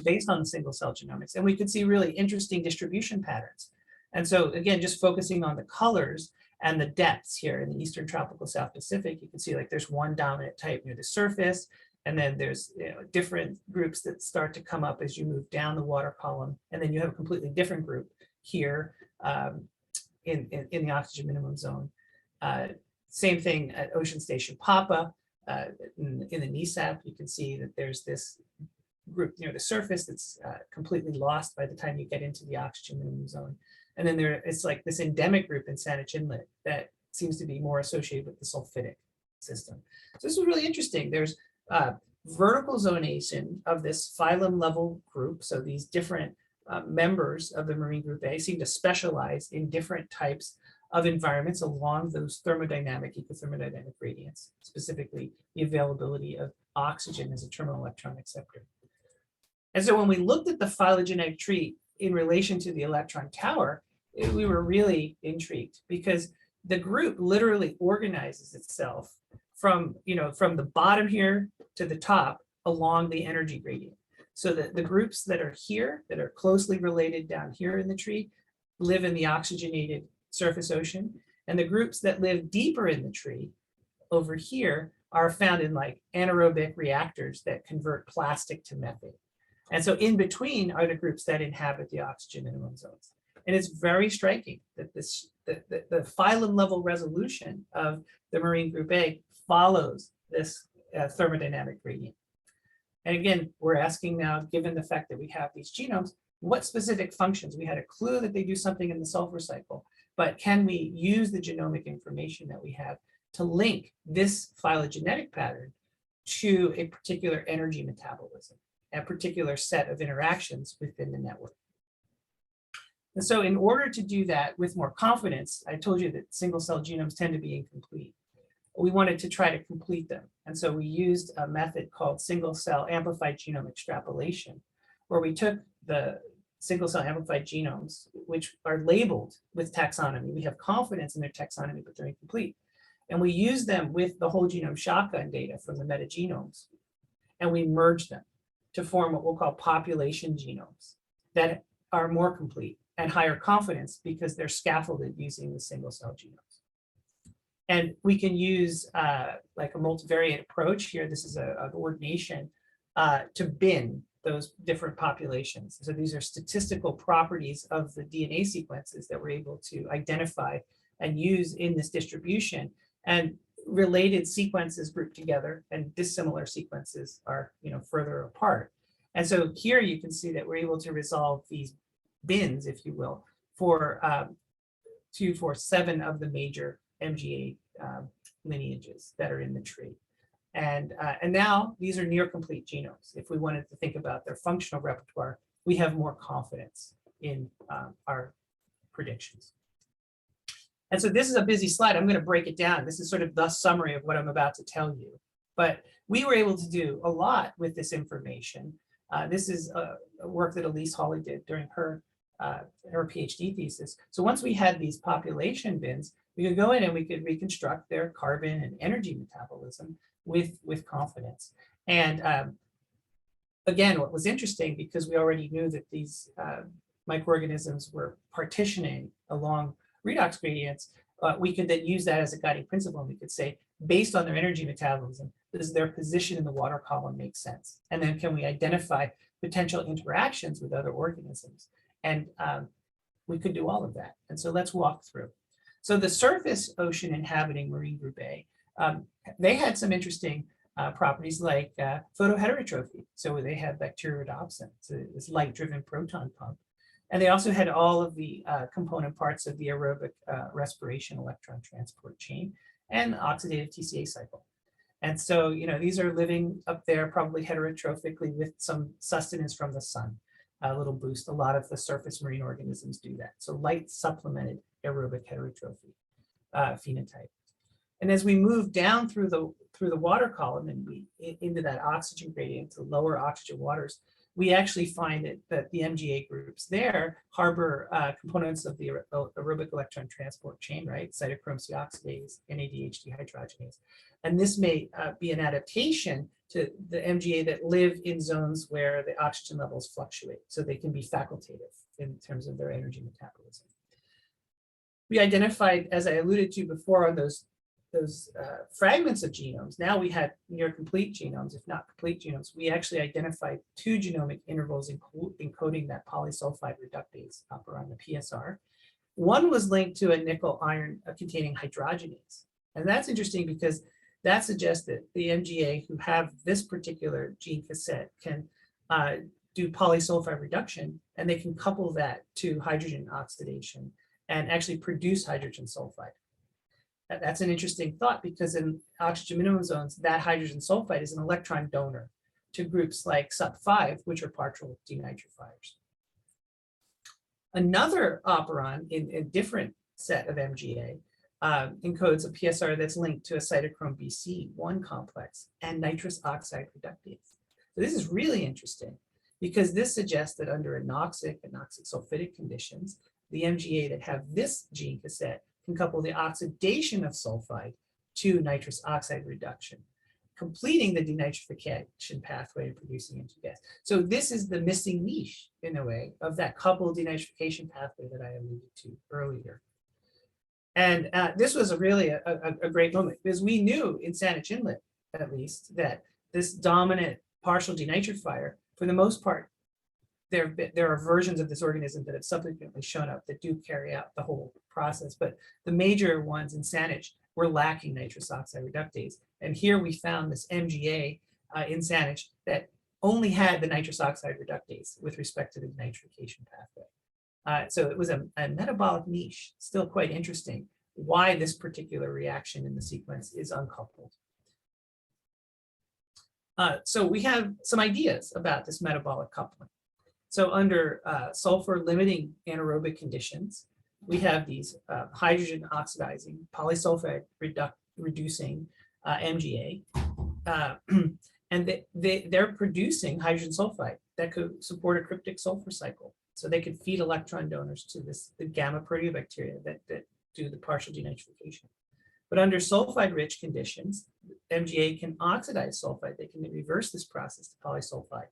based on the single cell genomics. And we could see really interesting distribution patterns. And so again, just focusing on the colors and the depths here in the Eastern Tropical South Pacific, you can see like there's one dominant type near the surface, and then there's different groups that start to come up as you move down the water column. And then you have a completely different group here in the oxygen minimum zone. Same thing at Ocean Station Papa. In the NESAP, you can see that there's this group near the surface that's completely lost by the time you get into the oxygen minimum zone. And then it's like this endemic group in Saanich Inlet that seems to be more associated with the sulfitic system. So this is really interesting. There's vertical zonation of this phylum level group. So these different members of the marine group A seem to specialize in different types of environments along those thermodynamic, eco-thermodynamic gradients, specifically the availability of oxygen as a terminal electron acceptor. And so when we looked at the phylogenetic tree in relation to the electron tower, we were really intrigued because the group literally organizes itself from the bottom here to the top along the energy gradient. So that the groups that are here, that are closely related down here in the tree, live in the oxygenated surface ocean. And the groups that live deeper in the tree over here are found in like anaerobic reactors that convert plastic to methane. And so in between are the groups that inhabit the oxygen minimum zones. And it's very striking that the phylum level resolution of the marine group A follows this thermodynamic gradient. And again, we're asking now, given the fact that we have these genomes, what specific functions? We had a clue that they do something in the sulfur cycle, but can we use the genomic information that we have to link this phylogenetic pattern to a particular energy metabolism, a particular set of interactions within the network? And so in order to do that with more confidence, I told you that single cell genomes tend to be incomplete. We wanted to try to complete them. And so we used a method called single cell amplified genome extrapolation, where we took the single cell amplified genomes, which are labeled with taxonomy. We have confidence in their taxonomy, but they're incomplete. And we use them with the whole genome shotgun data from the metagenomes, and we merge them to form what we'll call population genomes that are more complete and higher confidence because they're scaffolded using the single cell genomes. And we can use like a multivariate approach here. This is an ordination to bin those different populations. So these are statistical properties of the DNA sequences that we're able to identify and use in this distribution. And related sequences grouped together and dissimilar sequences are further apart. And so here you can see that we're able to resolve these bins, if you will, for 7 of the major MGA lineages that are in the tree. And now these are near complete genomes. If we wanted to think about their functional repertoire, we have more confidence in our predictions. And so this is a busy slide. I'm going to break it down. This is sort of the summary of what I'm about to tell you. But we were able to do a lot with this information. This is a work that Elise Hawley did during her PhD thesis. So once we had these population bins, we could go in and we could reconstruct their carbon and energy metabolism with confidence. And again, what was interesting, because we already knew that these microorganisms were partitioning along redox gradients, we could then use that as a guiding principle. And we could say, based on their energy metabolism, does their position in the water column make sense? And then can we identify potential interactions with other organisms? And we could do all of that. And so let's walk through. So the surface ocean inhabiting marine group A, they had some interesting properties like photoheterotrophy. So they had bacteriorhodopsin, so this light-driven proton pump. And they also had all of the component parts of the aerobic respiration electron transport chain and oxidative TCA cycle. And so, these are living up there probably heterotrophically with some sustenance from the sun, a little boost. A lot of the surface marine organisms do that. So light supplemented aerobic heterotrophy phenotype. And as we move down through the water column and into that oxygen gradient to lower oxygen waters, we actually find that the MGA groups there harbor components of the aerobic electron transport chain, right? Cytochrome C oxidase, NADH dehydrogenase. And this may be an adaptation to the MGA that live in zones where the oxygen levels fluctuate. So they can be facultative in terms of their energy metabolism. We identified, as I alluded to before, on those fragments of genomes. Now we had near complete genomes, if not complete genomes. We actually identified 2 genomic intervals encoding that polysulfide reductase operon, the PSR. One was linked to a nickel iron containing hydrogenase. And that's interesting because that suggests that the MGA who have this particular gene cassette can do polysulfide reduction, and they can couple that to hydrogen oxidation and actually produce hydrogen sulfide. That's an interesting thought because in oxygen minimum zones, that hydrogen sulfide is an electron donor to groups like SUP5, which are partial denitrifiers. Another operon in a different set of MGA encodes a PSR that's linked to a cytochrome BC1 complex and nitrous oxide reductase. So this is really interesting because this suggests that under anoxic sulfidic conditions, the MGA that have this gene cassette can couple the oxidation of sulfide to nitrous oxide reduction, completing the denitrification pathway and producing N2 gas. So this is the missing niche, in a way, of that coupled denitrification pathway that I alluded to earlier. And this was really a great moment because we knew in Saanich Inlet, at least, that this dominant partial denitrifier, for the most part, there are versions of this organism that have subsequently shown up that do carry out the whole process, but the major ones in Saanich were lacking nitrous oxide reductase. And here we found this MGA in Saanich that only had the nitrous oxide reductase with respect to the denitrification pathway. So it was a metabolic niche, still quite interesting, why this particular reaction in the sequence is uncoupled. So we have some ideas about this metabolic coupling. So under sulfur limiting anaerobic conditions, we have these hydrogen oxidizing, polysulfide reducing MGA, and they're producing hydrogen sulfide that could support a cryptic sulfur cycle. So they could feed electron donors to the gamma proteobacteria that do the partial denitrification. But under sulfide-rich conditions, MGA can oxidize sulfide. They can reverse this process to polysulfide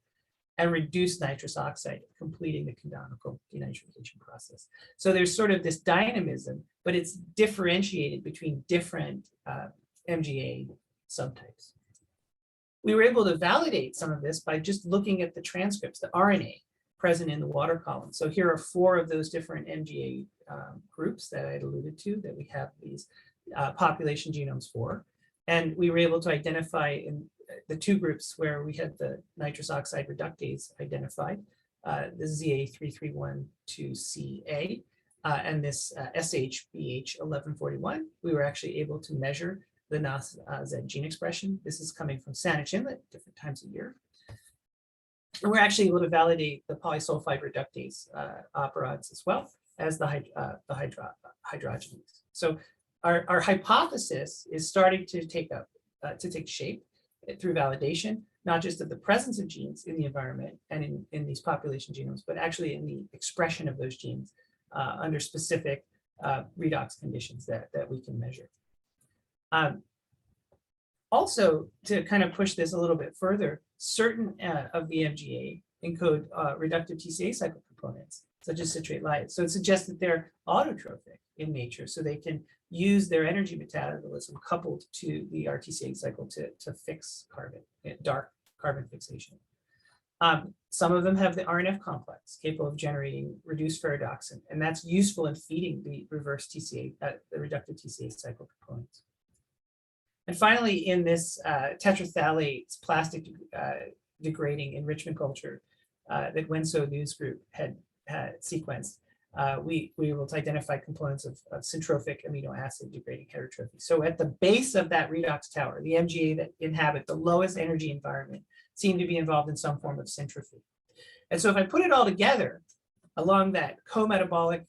and reduce nitrous oxide, completing the canonical denitrification process. So there's sort of this dynamism, but it's differentiated between different MGA subtypes. We were able to validate some of this by just looking at the transcripts, the RNA present in the water column. So here are 4 of those different MGA groups that I had alluded to that we have these population genomes for. And we were able to identify in the 2 groups where we had the nitrous oxide reductase identified, the ZA3312CA and this SHBH1141. We were actually able to measure the NOS-Z gene expression. This is coming from Saanich Inlet, different times of year. And we're actually able to validate the polysulfide reductase operons as well as the hydrogenase. So our hypothesis is starting to take shape through validation, not just of the presence of genes in the environment and in these population genomes, but actually in the expression of those genes under specific redox conditions that we can measure. Also, to kind of push this a little bit further, certain of the MGA encode reductive TCA cycle components, such as citrate lyase. So it suggests that they're autotrophic in nature, so they can use their energy metabolism coupled to the RTCA cycle to fix carbon, dark carbon fixation. Some of them have the RNF complex capable of generating reduced ferredoxin, and that's useful in feeding the reverse TCA, the reductive TCA cycle components. And finally, in this tetrathalate plastic degrading enrichment culture that Wenso News Group had sequenced, we were able to identify components of syntrophic amino acid degrading heterotrophy. So at the base of that redox tower, the MGA that inhabit the lowest energy environment seem to be involved in some form of syntrophy. And so if I put it all together along that co-metabolic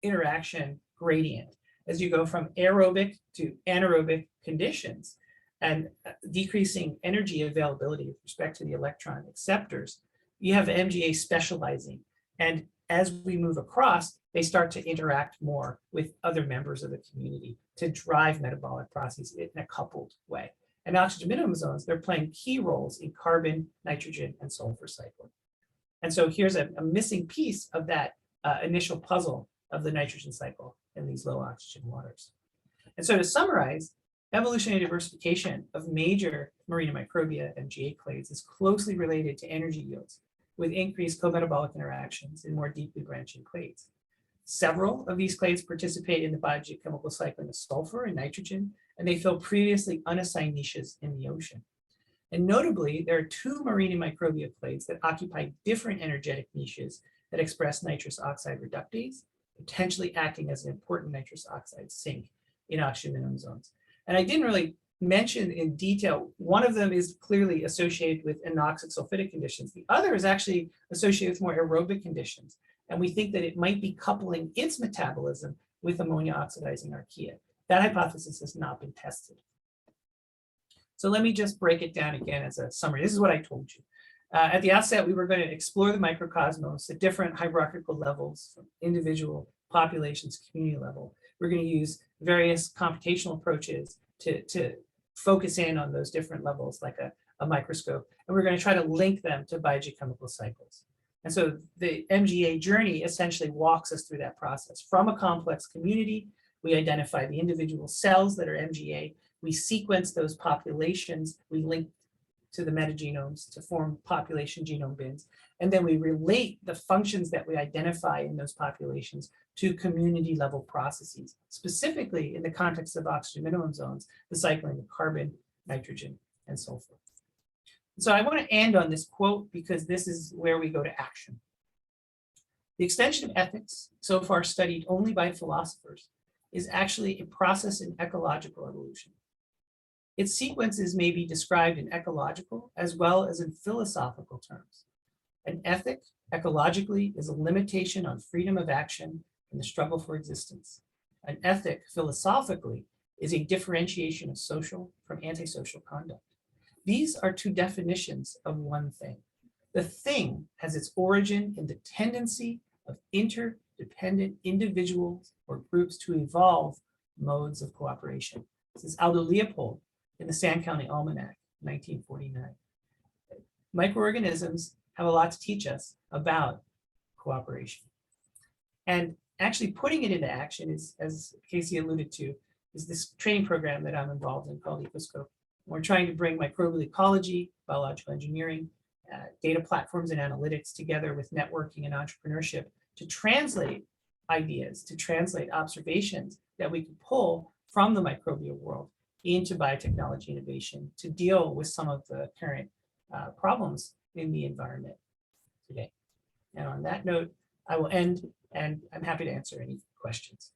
interaction gradient, as you go from aerobic to anaerobic conditions and decreasing energy availability with respect to the electron acceptors, you have MGA specializing. And as we move across, they start to interact more with other members of the community to drive metabolic processes in a coupled way. And oxygen minimum zones, they're playing key roles in carbon, nitrogen, and sulfur cycling. And so here's a missing piece of that initial puzzle of the nitrogen cycle in these low oxygen waters. And so to summarize, evolutionary diversification of major marine microbia MGA clades is closely related to energy yields with increased co-metabolic interactions in more deeply branching clades. Several of these clades participate in the biochemical cycling of sulfur and nitrogen, and they fill previously unassigned niches in the ocean. And notably, there are two marine microbia clades that occupy different energetic niches that express nitrous oxide reductase, potentially acting as an important nitrous oxide sink in oxygen minimum zones. And I didn't really mention in detail, one of them is clearly associated with anoxic sulfidic conditions. The other is actually associated with more aerobic conditions. And we think that it might be coupling its metabolism with ammonia oxidizing archaea. That hypothesis has not been tested. So let me just break it down again as a summary. This is what I told you. At the outset, we were going to explore the microcosmos at different hierarchical levels, from individual populations, community level. We're going to use various computational approaches to focus in on those different levels, like a microscope. And we're going to try to link them to biogeochemical cycles. And so the MGA journey essentially walks us through that process. From a complex community, we identify the individual cells that are MGA. We sequence those populations. We link to the metagenomes to form population genome bins. And then we relate the functions that we identify in those populations to community level processes, specifically in the context of oxygen minimum zones, the cycling of carbon, nitrogen, and sulfur. So I want to end on this quote because this is where we go to action. The extension of ethics, so far studied only by philosophers, is actually a process in ecological evolution. Its sequences may be described in ecological as well as in philosophical terms. An ethic, ecologically, is a limitation on freedom of action in the struggle for existence. An ethic, philosophically, is a differentiation of social from antisocial conduct. These are two definitions of one thing. The thing has its origin in the tendency of interdependent individuals or groups to evolve modes of cooperation. This is Aldo Leopold in the Sand County Almanac, 1949. Microorganisms have a lot to teach us about cooperation. And actually putting it into action is, as Casey alluded to, is this training program that I'm involved in called Ecoscope. We're trying to bring microbial ecology, biological engineering, data platforms and analytics together with networking and entrepreneurship to translate ideas, to translate observations that we can pull from the microbial world into biotechnology innovation to deal with some of the current problems in the environment today. And on that note, I will end, and I'm happy to answer any questions.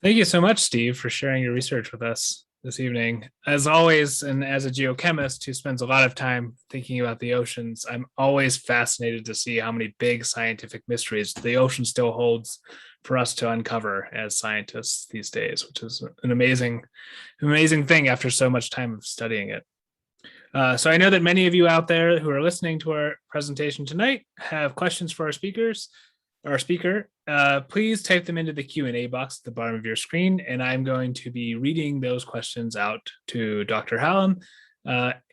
Thank you so much, Steve, for sharing your research with us this evening. As always, and as a geochemist who spends a lot of time thinking about the oceans, I'm always fascinated to see how many big scientific mysteries the ocean still holds for us to uncover as scientists these days, which is an amazing thing after so much time of studying it. So I know that many of you out there who are listening to our presentation tonight have questions for our speaker. Please type them into the Q&A box at the bottom of your screen, and I'm going to be reading those questions out to Dr. Hallam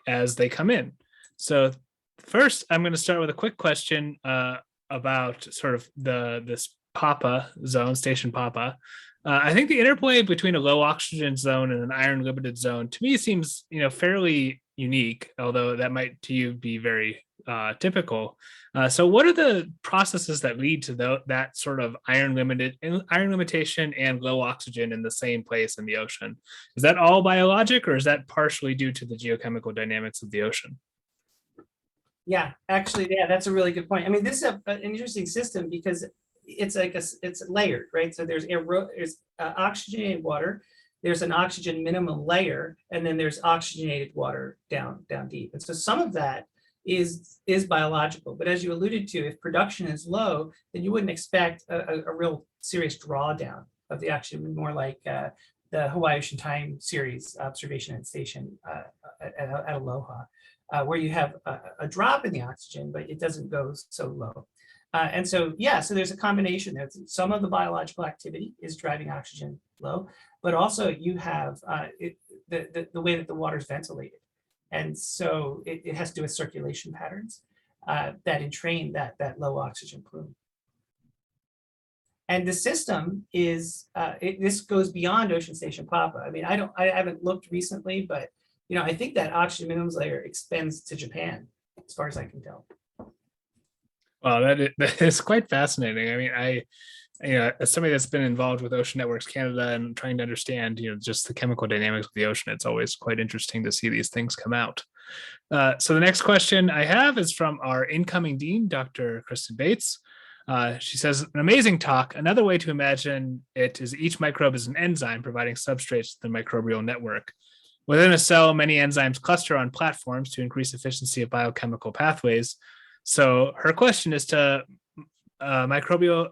as they come in. So first, I'm going to start with a quick question about sort of this PAPA zone, station PAPA. I think the interplay between a low oxygen zone and an iron limited zone to me seems, fairly unique, although that might to you be very typical. So what are the processes that lead to that sort of iron limitation and low oxygen in the same place in the ocean? Is that all biologic, or is that partially due to the geochemical dynamics of the ocean? Yeah, actually, yeah, that's a really good point. I mean, this is an interesting system because it's like it's layered, right? So there's oxygenated water, there's an oxygen minimum layer, and then there's oxygenated water down deep. And so some of that is biological, but as you alluded to, if production is low, then you wouldn't expect a real serious drawdown of the oxygen, more like the Hawaii Ocean Time Series observation station at Aloha. Where you have a drop in the oxygen, but it doesn't go so low. And so, yeah, so there's a combination there. Some of the biological activity is driving oxygen low, but also you have the way that the water is ventilated. And so it has to do with circulation patterns that entrain that low oxygen plume. And the system is, this goes beyond Ocean Station Papa. I mean, I haven't looked recently, but I think that oxygen minimums layer extends to Japan, as far as I can tell. Well, that is quite fascinating. I mean, as somebody that's been involved with Ocean Networks Canada and trying to understand, just the chemical dynamics of the ocean, it's always quite interesting to see these things come out. So the next question I have is from our incoming dean, Dr. Kristen Bates. She says, an amazing talk. Another way to imagine it is each microbe is an enzyme providing substrates to the microbial network. Within a cell, many enzymes cluster on platforms to increase efficiency of biochemical pathways. So her question is do microbial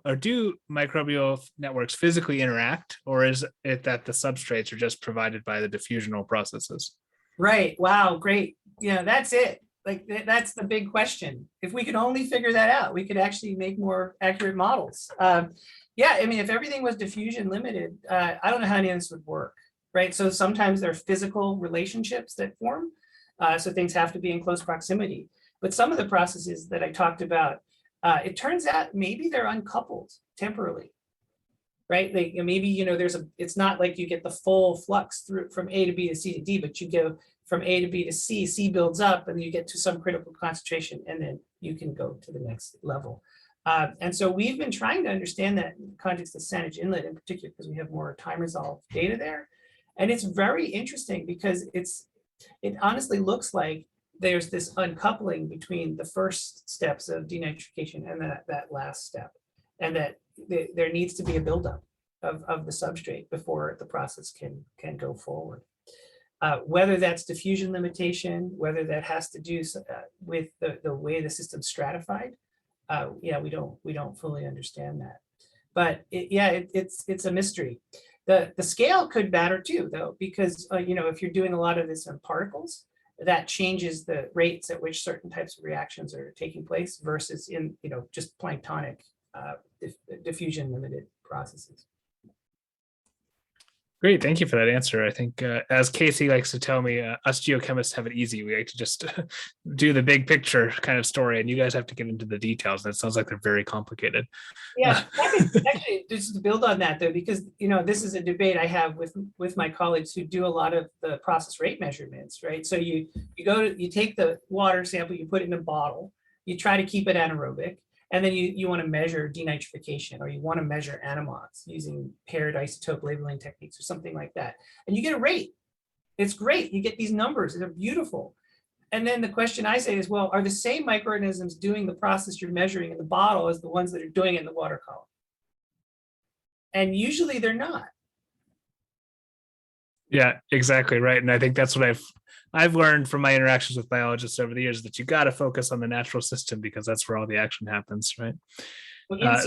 networks physically interact, or is it that the substrates are just provided by the diffusional processes? Right. Wow. Great. That's it. Like that's the big question. If we could only figure that out, we could actually make more accurate models. Yeah. I mean, if everything was diffusion limited, I don't know how any of this would work. Right. So sometimes there are physical relationships that form. So things have to be in close proximity. But some of the processes that I talked about, it turns out maybe they're uncoupled temporarily. Right. Like maybe, it's not like you get the full flux through from A to B to C to D, but you go from A to B to C, C builds up, and you get to some critical concentration, and then you can go to the next level. And so we've been trying to understand that in the context of Saanich Inlet in particular, because we have more time resolved data there. And it's very interesting because it honestly looks like there's this uncoupling between the first steps of denitrification and that last step, and that there needs to be a buildup of the substrate before the process can go forward. Whether that's diffusion limitation, whether that has to do with the way the system's stratified, we don't fully understand that. But it's a mystery. The scale could matter too, though, because if you're doing a lot of this in particles, that changes the rates at which certain types of reactions are taking place versus in just planktonic diffusion limited processes. Great, thank you for that answer. I think, as Casey likes to tell me, us geochemists have it easy. We like to just do the big picture kind of story, and you guys have to get into the details. And it sounds like they're very complicated. Yeah, actually, just to build on that, though, because this is a debate I have with my colleagues who do a lot of the process rate measurements, right? So you take the water sample, you put it in a bottle, you try to keep it anaerobic. And then you want to measure denitrification, or you want to measure anemox using paired isotope labeling techniques or something like that. And you get a rate. It's great. You get these numbers. They're beautiful. And then the question I say is, well, are the same microorganisms doing the process you're measuring in the bottle as the ones that are doing it in the water column? And usually they're not. Yeah, exactly right. And I think that's what I've learned from my interactions with biologists over the years, that you got to focus on the natural system because that's where all the action happens, right?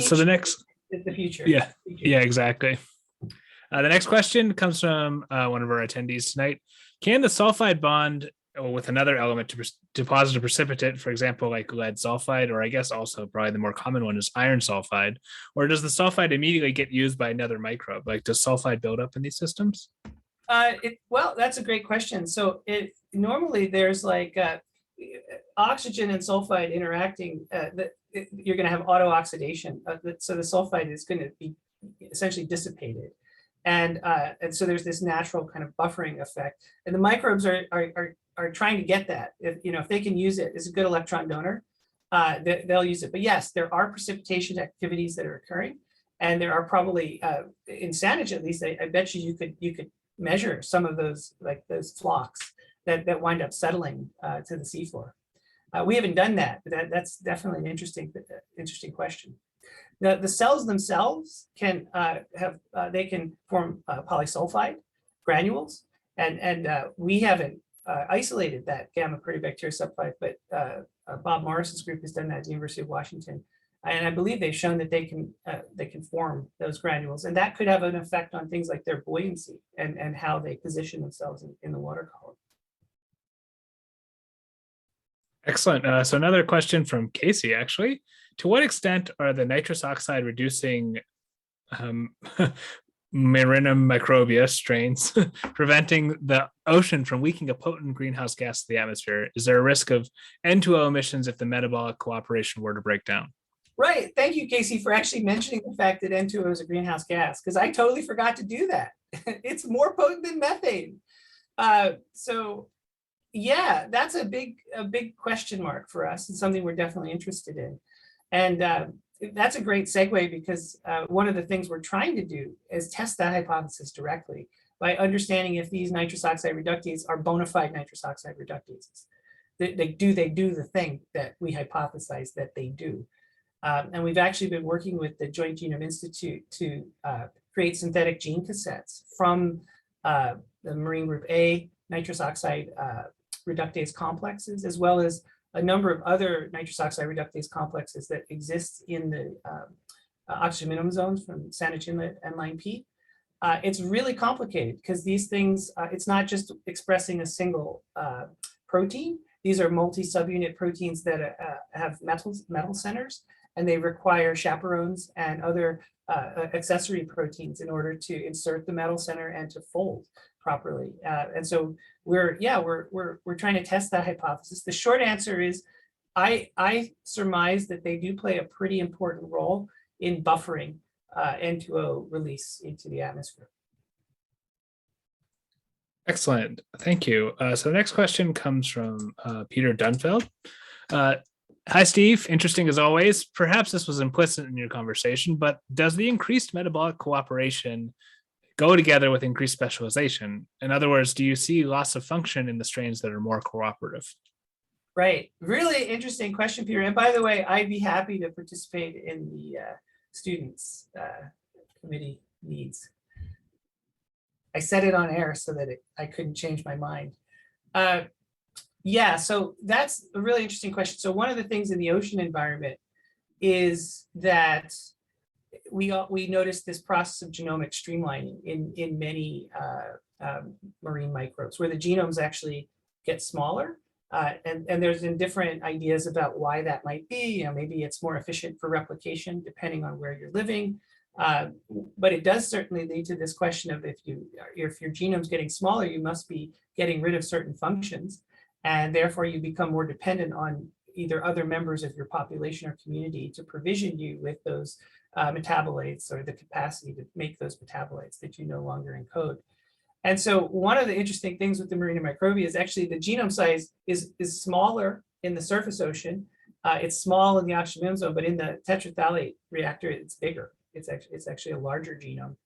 So the next is the future. Yeah, exactly. The next question comes from one of our attendees tonight. Can the sulfide bond with another element to deposit a precipitate, for example, like lead sulfide, or I guess also probably the more common one is iron sulfide, or does the sulfide immediately get used by another microbe? Like, does sulfide build up in these systems? Well, that's a great question. So normally there's like oxygen and sulfide interacting. You're going to have auto-oxidation. So the sulfide is going to be essentially dissipated. And so there's this natural kind of buffering effect. And the microbes are trying to get that. If they can use it as a good electron donor, they'll use it. But yes, there are precipitation activities that are occurring. And there are probably, in Saanich at least, I bet you could measure some of those, like those flocks that wind up settling to the seafloor. We haven't done that, but that's definitely an interesting question. The cells themselves can they can form polysulfide granules, and we haven't isolated that gamma proteobacteria subtype, but Bob Morrison's group has done that at the University of Washington, and I believe they've shown that they can form those granules, and that could have an effect on things like their buoyancy and how they position themselves in the water column. Excellent. So another question from Casey, actually. To what extent are the nitrous oxide reducing Marinum microbia strains preventing the ocean from leaking a potent greenhouse gas to the atmosphere? Is there a risk of N2O emissions if the metabolic cooperation were to break down? Right. Thank you, Casey, for actually mentioning the fact that N2O is a greenhouse gas, because I totally forgot to do that. It's more potent than methane. So yeah, that's a big question mark for us, and something we're definitely interested in. And that's a great segue, because one of the things we're trying to do is test that hypothesis directly by understanding if these nitrous oxide reductases are bona fide nitrous oxide reductases. They do the thing that we hypothesize that they do. And we've actually been working with the Joint Genome Institute to create synthetic gene cassettes from the marine group A nitrous oxide reductase complexes, as well as a number of other nitrous oxide reductase complexes that exist in the oxygen minimum zones from Saanich Inlet and Line P. It's really complicated because these things, it's not just expressing a single protein. These are multi-subunit proteins that have metal centers, and they require chaperones and other accessory proteins in order to insert the metal center and to fold properly. And so we're trying to test that hypothesis. The short answer is I surmise that they do play a pretty important role in buffering N2O release into the atmosphere. Excellent. Thank you. So the next question comes from Peter Dunfeld. Hi, Steve. Interesting as always. Perhaps this was implicit in your conversation, but does the increased metabolic cooperation go together with increased specialization? In other words, do you see loss of function in the strains that are more cooperative? Right. Really interesting question, Peter. And by the way, I'd be happy to participate in the students committee needs. I said it on air so that I couldn't change my mind. Yeah, so that's a really interesting question. So one of the things in the ocean environment is that we noticed this process of genomic streamlining in many marine microbes, where the genomes actually get smaller. And there's different ideas about why that might be. Maybe it's more efficient for replication depending on where you're living. But it does certainly lead to this question of if your genome's getting smaller, you must be getting rid of certain functions, and therefore you become more dependent on either other members of your population or community to provision you with those metabolites or the capacity to make those metabolites that you no longer encode. And so one of the interesting things with the marine microbia is actually the genome size is smaller in the surface ocean. It's small in the oxygen minimum zone, but in the tetrathalate reactor, it's bigger. It's actually a larger genome.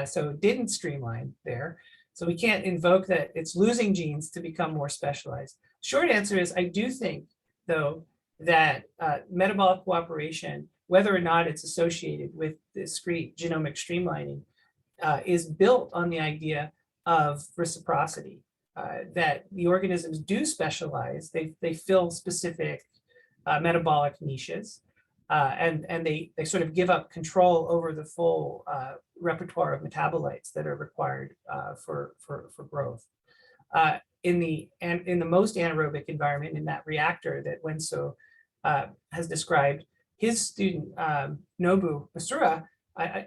So it didn't streamline there. So we can't invoke that it's losing genes to become more specialized. Short answer is I do think, though, that metabolic cooperation, whether or not it's associated with discrete genomic streamlining, is built on the idea of reciprocity, that the organisms do specialize. They fill specific metabolic niches, and they sort of give up control over the full repertoire of metabolites that are required for growth. In the most anaerobic environment, in that reactor that Wenso has described, his student Nobu Masura,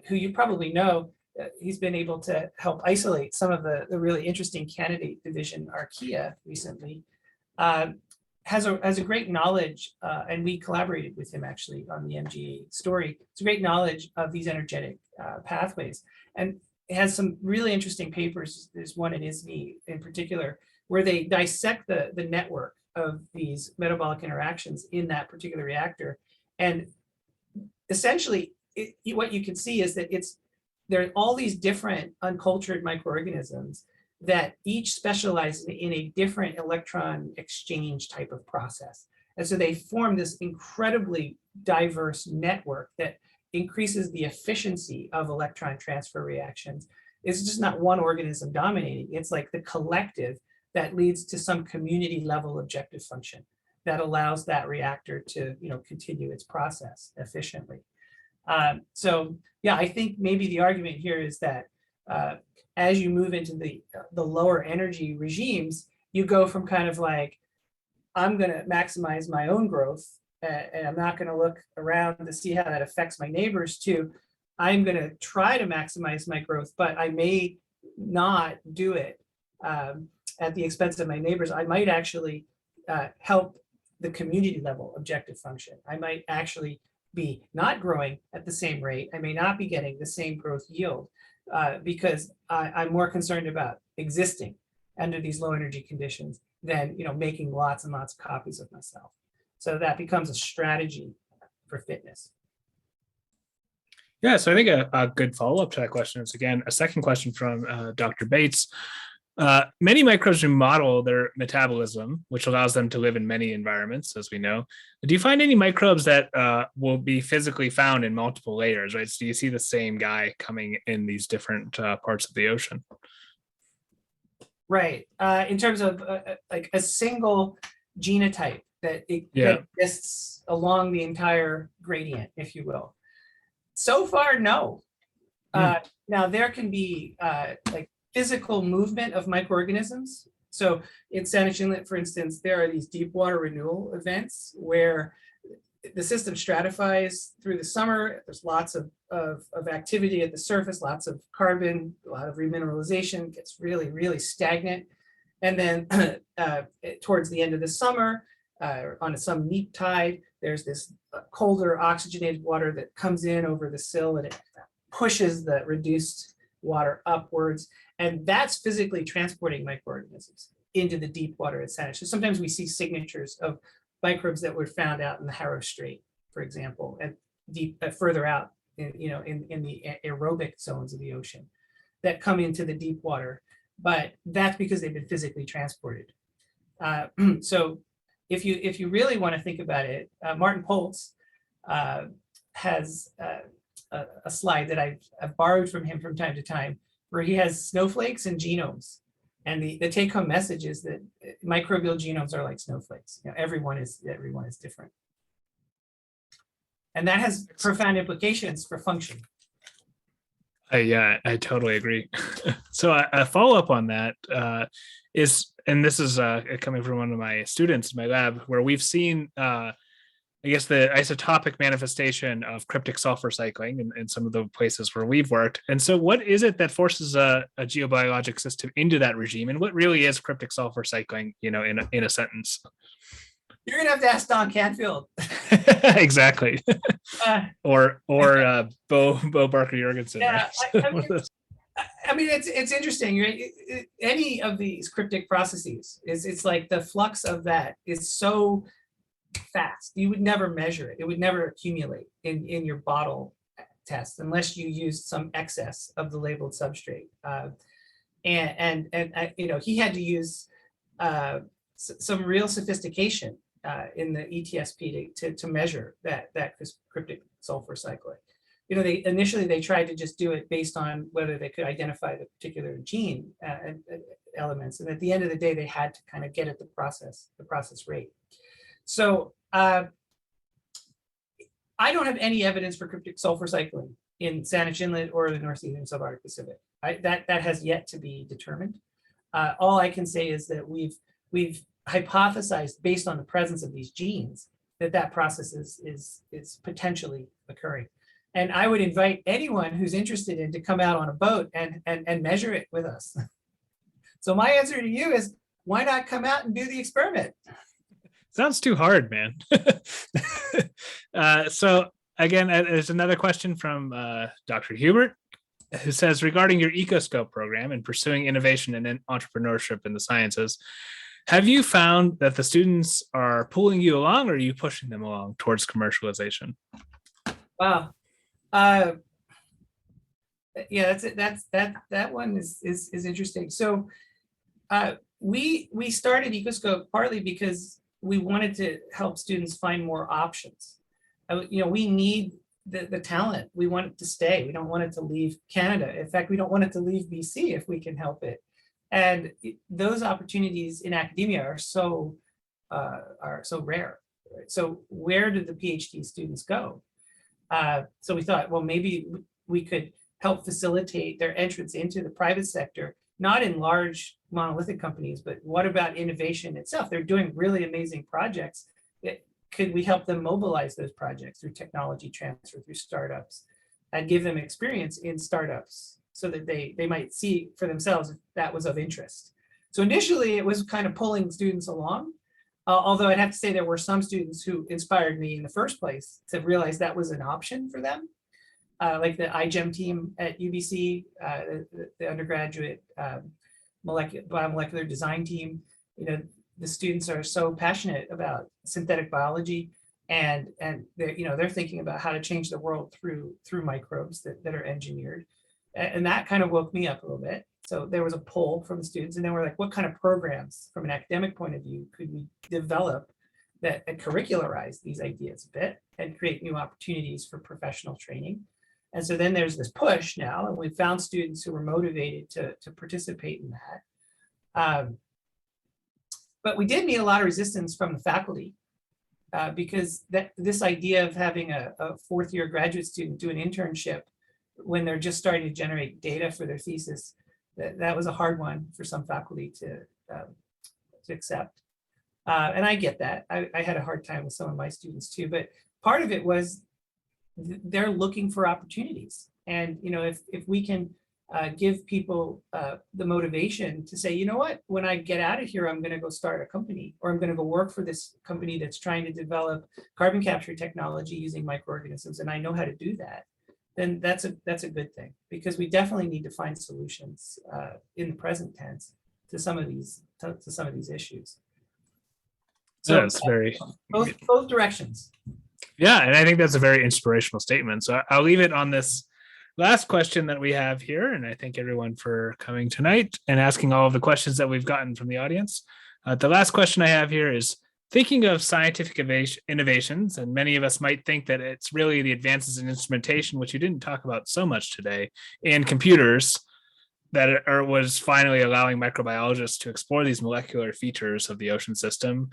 who you probably know, he's been able to help isolate some of the really interesting candidate division archaea recently. Has a great knowledge, and we collaborated with him actually on the MGA story. It's a great knowledge of these energetic pathways. And has some really interesting papers. There's one in ISNI in particular, where they dissect the network of these metabolic interactions in that particular reactor. And essentially, what you can see is that there are all these different uncultured microorganisms that each specialize in a different electron exchange type of process. And so they form this incredibly diverse network that increases the efficiency of electron transfer reactions. It's just not one organism dominating. It's like the collective that leads to some community level objective function that allows that reactor to, continue its process efficiently. So yeah, I think maybe the argument here is that as you move into the lower energy regimes, you go from kind of like, I'm going to maximize my own growth, and I'm not going to look around to see how that affects my neighbors, to I'm going to try to maximize my growth, but I may not do it at the expense of my neighbors. I might actually help the community level objective function. I might actually be not growing at the same rate. I may not be getting the same growth yield because I'm more concerned about existing under these low energy conditions than making lots and lots of copies of myself. So that becomes a strategy for fitness. Yeah, so I think a good follow-up to that question is, again, a second question from Dr. Bates. Many microbes remodel their metabolism, which allows them to live in many environments, as we know. Do you find any microbes that will be physically found in multiple layers, right? So do you see the same guy coming in these different parts of the ocean? Right. In terms of like a single genotype that exists along the entire gradient, if you will. So far, no. Now, there can be like physical movement of microorganisms. So in Saanich Inlet, for instance, there are these deep water renewal events where the system stratifies through the summer. There's lots of activity at the surface, lots of carbon, a lot of remineralization, gets really, really stagnant. And then towards the end of the summer, on some neap tide, there's this colder oxygenated water that comes in over the sill and it pushes the reduced water upwards. And that's physically transporting microorganisms into the deep water at Saanich. So sometimes we see signatures of microbes that were found out in the Harrow Strait, for example, and deep further out, in the aerobic zones of the ocean that come into the deep water. But that's because they've been physically transported. So if you really want to think about it, Martin Poltz has a slide that I've borrowed from him from time to time, where he has snowflakes and genomes. And the take-home message is that microbial genomes are like snowflakes. Everyone is different. And that has profound implications for function. Yeah, I totally agree. So a follow-up on that is, and this is coming from one of my students in my lab, where we've seen, I guess, the isotopic manifestation of cryptic sulfur cycling in some of the places where we've worked. And so what is it that forces a geobiologic system into that regime? And what really is cryptic sulfur cycling, in a sentence? You're going to have to ask Don Canfield. Exactly. Or Bo Barker Jorgensen. Yeah, right? I mean, it's interesting, right? Any of these cryptic processes it's like the flux of that is so fast. You would never measure it. It would never accumulate in your bottle test unless you used some excess of the labeled substrate. And he had to use some real sophistication in the ETSP to measure that cryptic sulfur cycling. Initially they tried to just do it based on whether they could identify the particular gene elements, and at the end of the day, they had to kind of get at the process rate. So I don't have any evidence for cryptic sulfur cycling in Saanich Inlet or the Northeastern Subarctic Pacific. That has yet to be determined. All I can say is that we've hypothesized, based on the presence of these genes, that process is potentially occurring. And I would invite anyone who's interested in to come out on a boat and measure it with us. So my answer to you is, why not come out and do the experiment? Sounds too hard, man. So again, there's another question from Dr. Hubert. who says, regarding your EcoScope program and pursuing innovation and entrepreneurship in the sciences, have you found that the students are pulling you along, or are you pushing them along towards commercialization? Wow. Yeah, that one is interesting. So we started EcoScope partly because we wanted to help students find more options. We need the talent. We want it to stay. We don't want it to leave Canada. In fact, we don't want it to leave BC if we can help it. And those opportunities in academia are so rare. Right? So where did the PhD students go? So we thought, well, maybe we could help facilitate their entrance into the private sector, not in large monolithic companies, but what about innovation itself? They're doing really amazing projects. Could we help them mobilize those projects through technology transfer, through startups, and give them experience in startups so that they might see for themselves if that was of interest? So initially it was kind of pulling students along, although I'd have to say there were some students who inspired me in the first place to realize that was an option for them. Like the iGEM team at UBC, the undergraduate biomolecular design team. The students are so passionate about synthetic biology, and they're thinking about how to change the world through microbes that are engineered, and that kind of woke me up a little bit. So there was a pull from the students, and then we're like, what kind of programs from an academic point of view could we develop that curricularize these ideas a bit and create new opportunities for professional training? And so then there's this push now, and we found students who were motivated to participate in that. But we did meet a lot of resistance from the faculty because this idea of having a fourth-year graduate student do an internship when they're just starting to generate data for their thesis, that was a hard one for some faculty to accept. And I get that. I had a hard time with some of my students too, but part of it was they're looking for opportunities. And if we can give people the motivation to say, you know what, when I get out of here, I'm going to go start a company, or I'm going to go work for this company that's trying to develop carbon capture technology using microorganisms, and I know how to do that, then that's a good thing, because we definitely need to find solutions in the present tense to some of these issues. So that's very both directions. Yeah, and I think that's a very inspirational statement. So I'll leave it on this last question that we have here, and I thank everyone for coming tonight and asking all of the questions that we've gotten from the audience. The last question I have here is, thinking of scientific innovations, and many of us might think that it's really the advances in instrumentation, which you didn't talk about so much today, and computers that was finally allowing microbiologists to explore these molecular features of the ocean system.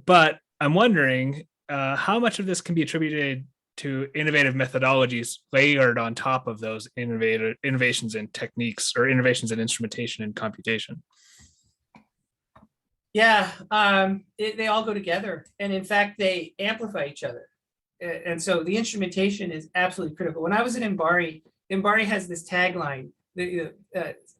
But I'm wondering, how much of this can be attributed to innovative methodologies layered on top of those innovations in techniques or innovations in instrumentation and computation? Yeah, they all go together, and in fact, they amplify each other. And so the instrumentation is absolutely critical. When I was at MBARI has this tagline,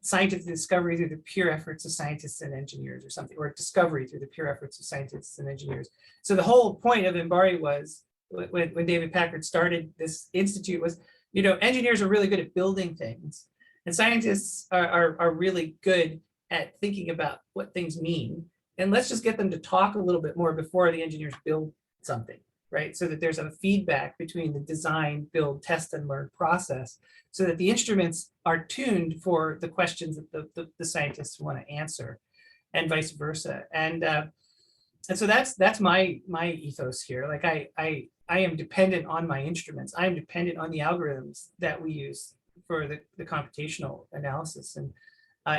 scientific discovery through the pure efforts of scientists and engineers, or something, or discovery through the pure efforts of scientists and engineers. So the whole point of MBARI was, when David Packard started this institute, was, engineers are really good at building things, and scientists are really good at thinking about what things mean. And let's just get them to talk a little bit more before the engineers build something, right? So that there's a feedback between the design, build, test, and learn process, so that the instruments are tuned for the questions that the scientists want to answer, and vice versa. And so that's my ethos here. Like I am dependent on my instruments. I am dependent on the algorithms that we use for the computational analysis. And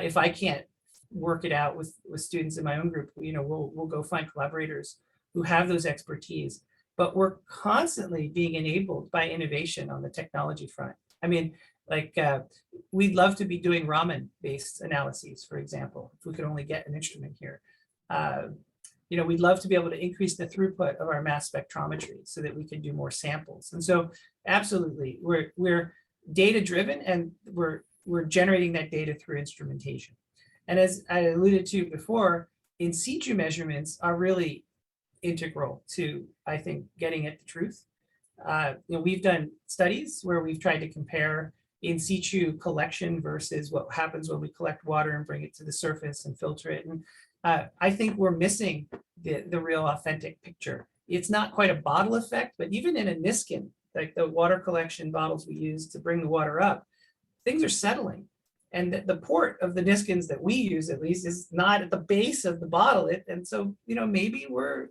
if I can't work it out with students in my own group, we'll go find collaborators who have those expertise. But we're constantly being enabled by innovation on the technology front. I mean, we'd love to be doing Raman-based analyses, for example, if we could only get an instrument here. We'd love to be able to increase the throughput of our mass spectrometry so that we can do more samples. And so, absolutely, we're data-driven, and we're generating that data through instrumentation. And as I alluded to before, in situ measurements are really integral to, I think, getting at the truth. We've done studies where we've tried to compare, in situ collection versus what happens when we collect water and bring it to the surface and filter it. And I think we're missing the real authentic picture. It's not quite a bottle effect, but even in a Niskin, like the water collection bottles we use to bring the water up, things are settling. And the port of the Niskins that we use, at least, is not at the base of the bottle. And so, maybe we're,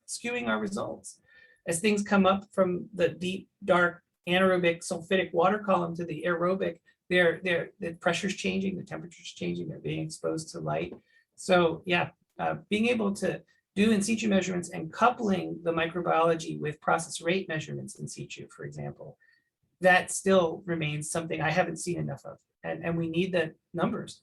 skewing our results. As things come up from the deep, dark, anaerobic sulfidic water column to the aerobic, the pressure's changing, the temperature's changing, they're being exposed to light. So yeah, being able to do in situ measurements and coupling the microbiology with process rate measurements in situ, for example, that still remains something I haven't seen enough of. And we need the numbers.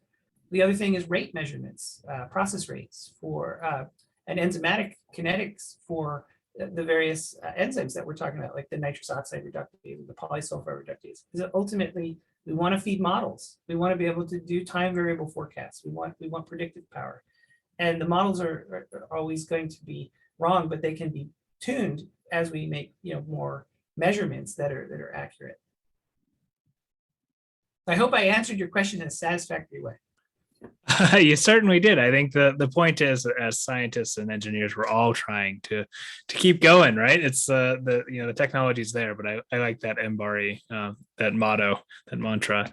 The other thing is rate measurements, process rates for, and enzymatic kinetics for the various enzymes that we're talking about, like the nitrous oxide reductase, the polysulfide reductase. Because ultimately, we want to feed models. We want to be able to do time variable forecasts. We want predictive power. And the models are always going to be wrong, but they can be tuned as we make more measurements that are accurate. I hope I answered your question in a satisfactory way. You certainly did. I think the point is, as scientists and engineers, we're all trying to keep going, right? It's the technology's there, but I like that MBARI, that motto, that mantra.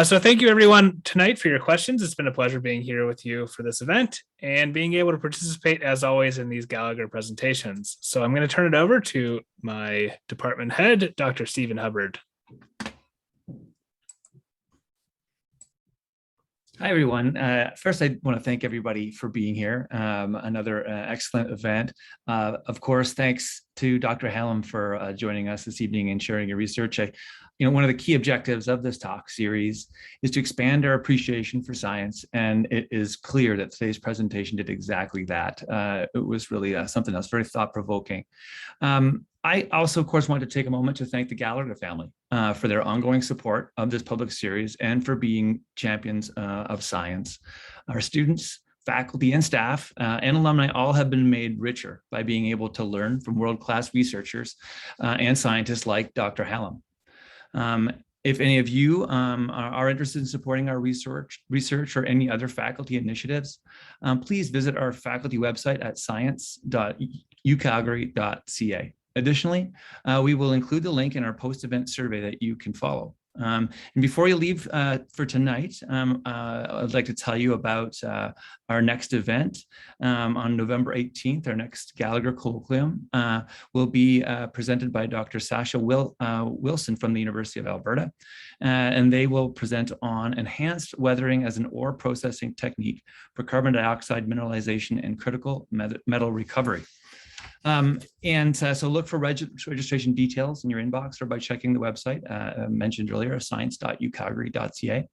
So thank you everyone tonight for your questions. It's been a pleasure being here with you for this event and being able to participate as always in these Gallagher presentations. So I'm going to turn it over to my department head, Dr. Stephen Hubbard. Hi, everyone. First, I want to thank everybody for being here. Another excellent event. Of course, thanks to Dr. Hallam for joining us this evening and sharing your research. One of the key objectives of this talk series is to expand our appreciation for science, and it is clear that today's presentation did exactly that. It was really something else, very thought-provoking. I also, of course, want to take a moment to thank the Gallagher family for their ongoing support of this public series and for being champions of science. Our students, faculty, and staff and alumni all have been made richer by being able to learn from world-class researchers and scientists like Dr. Hallam. If any of you are interested in supporting our research or any other faculty initiatives, please visit our faculty website at science.ucalgary.ca. Additionally, we will include the link in our post-event survey that you can follow. And before you leave for tonight, I'd like to tell you about our next event on November 18th. Our next Gallagher Colloquium will be presented by Dr. Sasha Wilson from the University of Alberta, and they will present on enhanced weathering as an ore processing technique for carbon dioxide mineralization and critical metal recovery. So look for registration details in your inbox or by checking the website mentioned earlier, science.ucalgary.ca.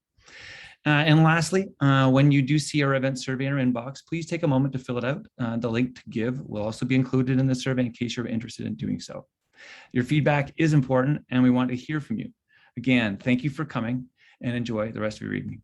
And lastly, when you do see our event survey in our inbox, please take a moment to fill it out. The link to give will also be included in the survey in case you're interested in doing so. Your feedback is important and we want to hear from you. Again, thank you for coming and enjoy the rest of your evening.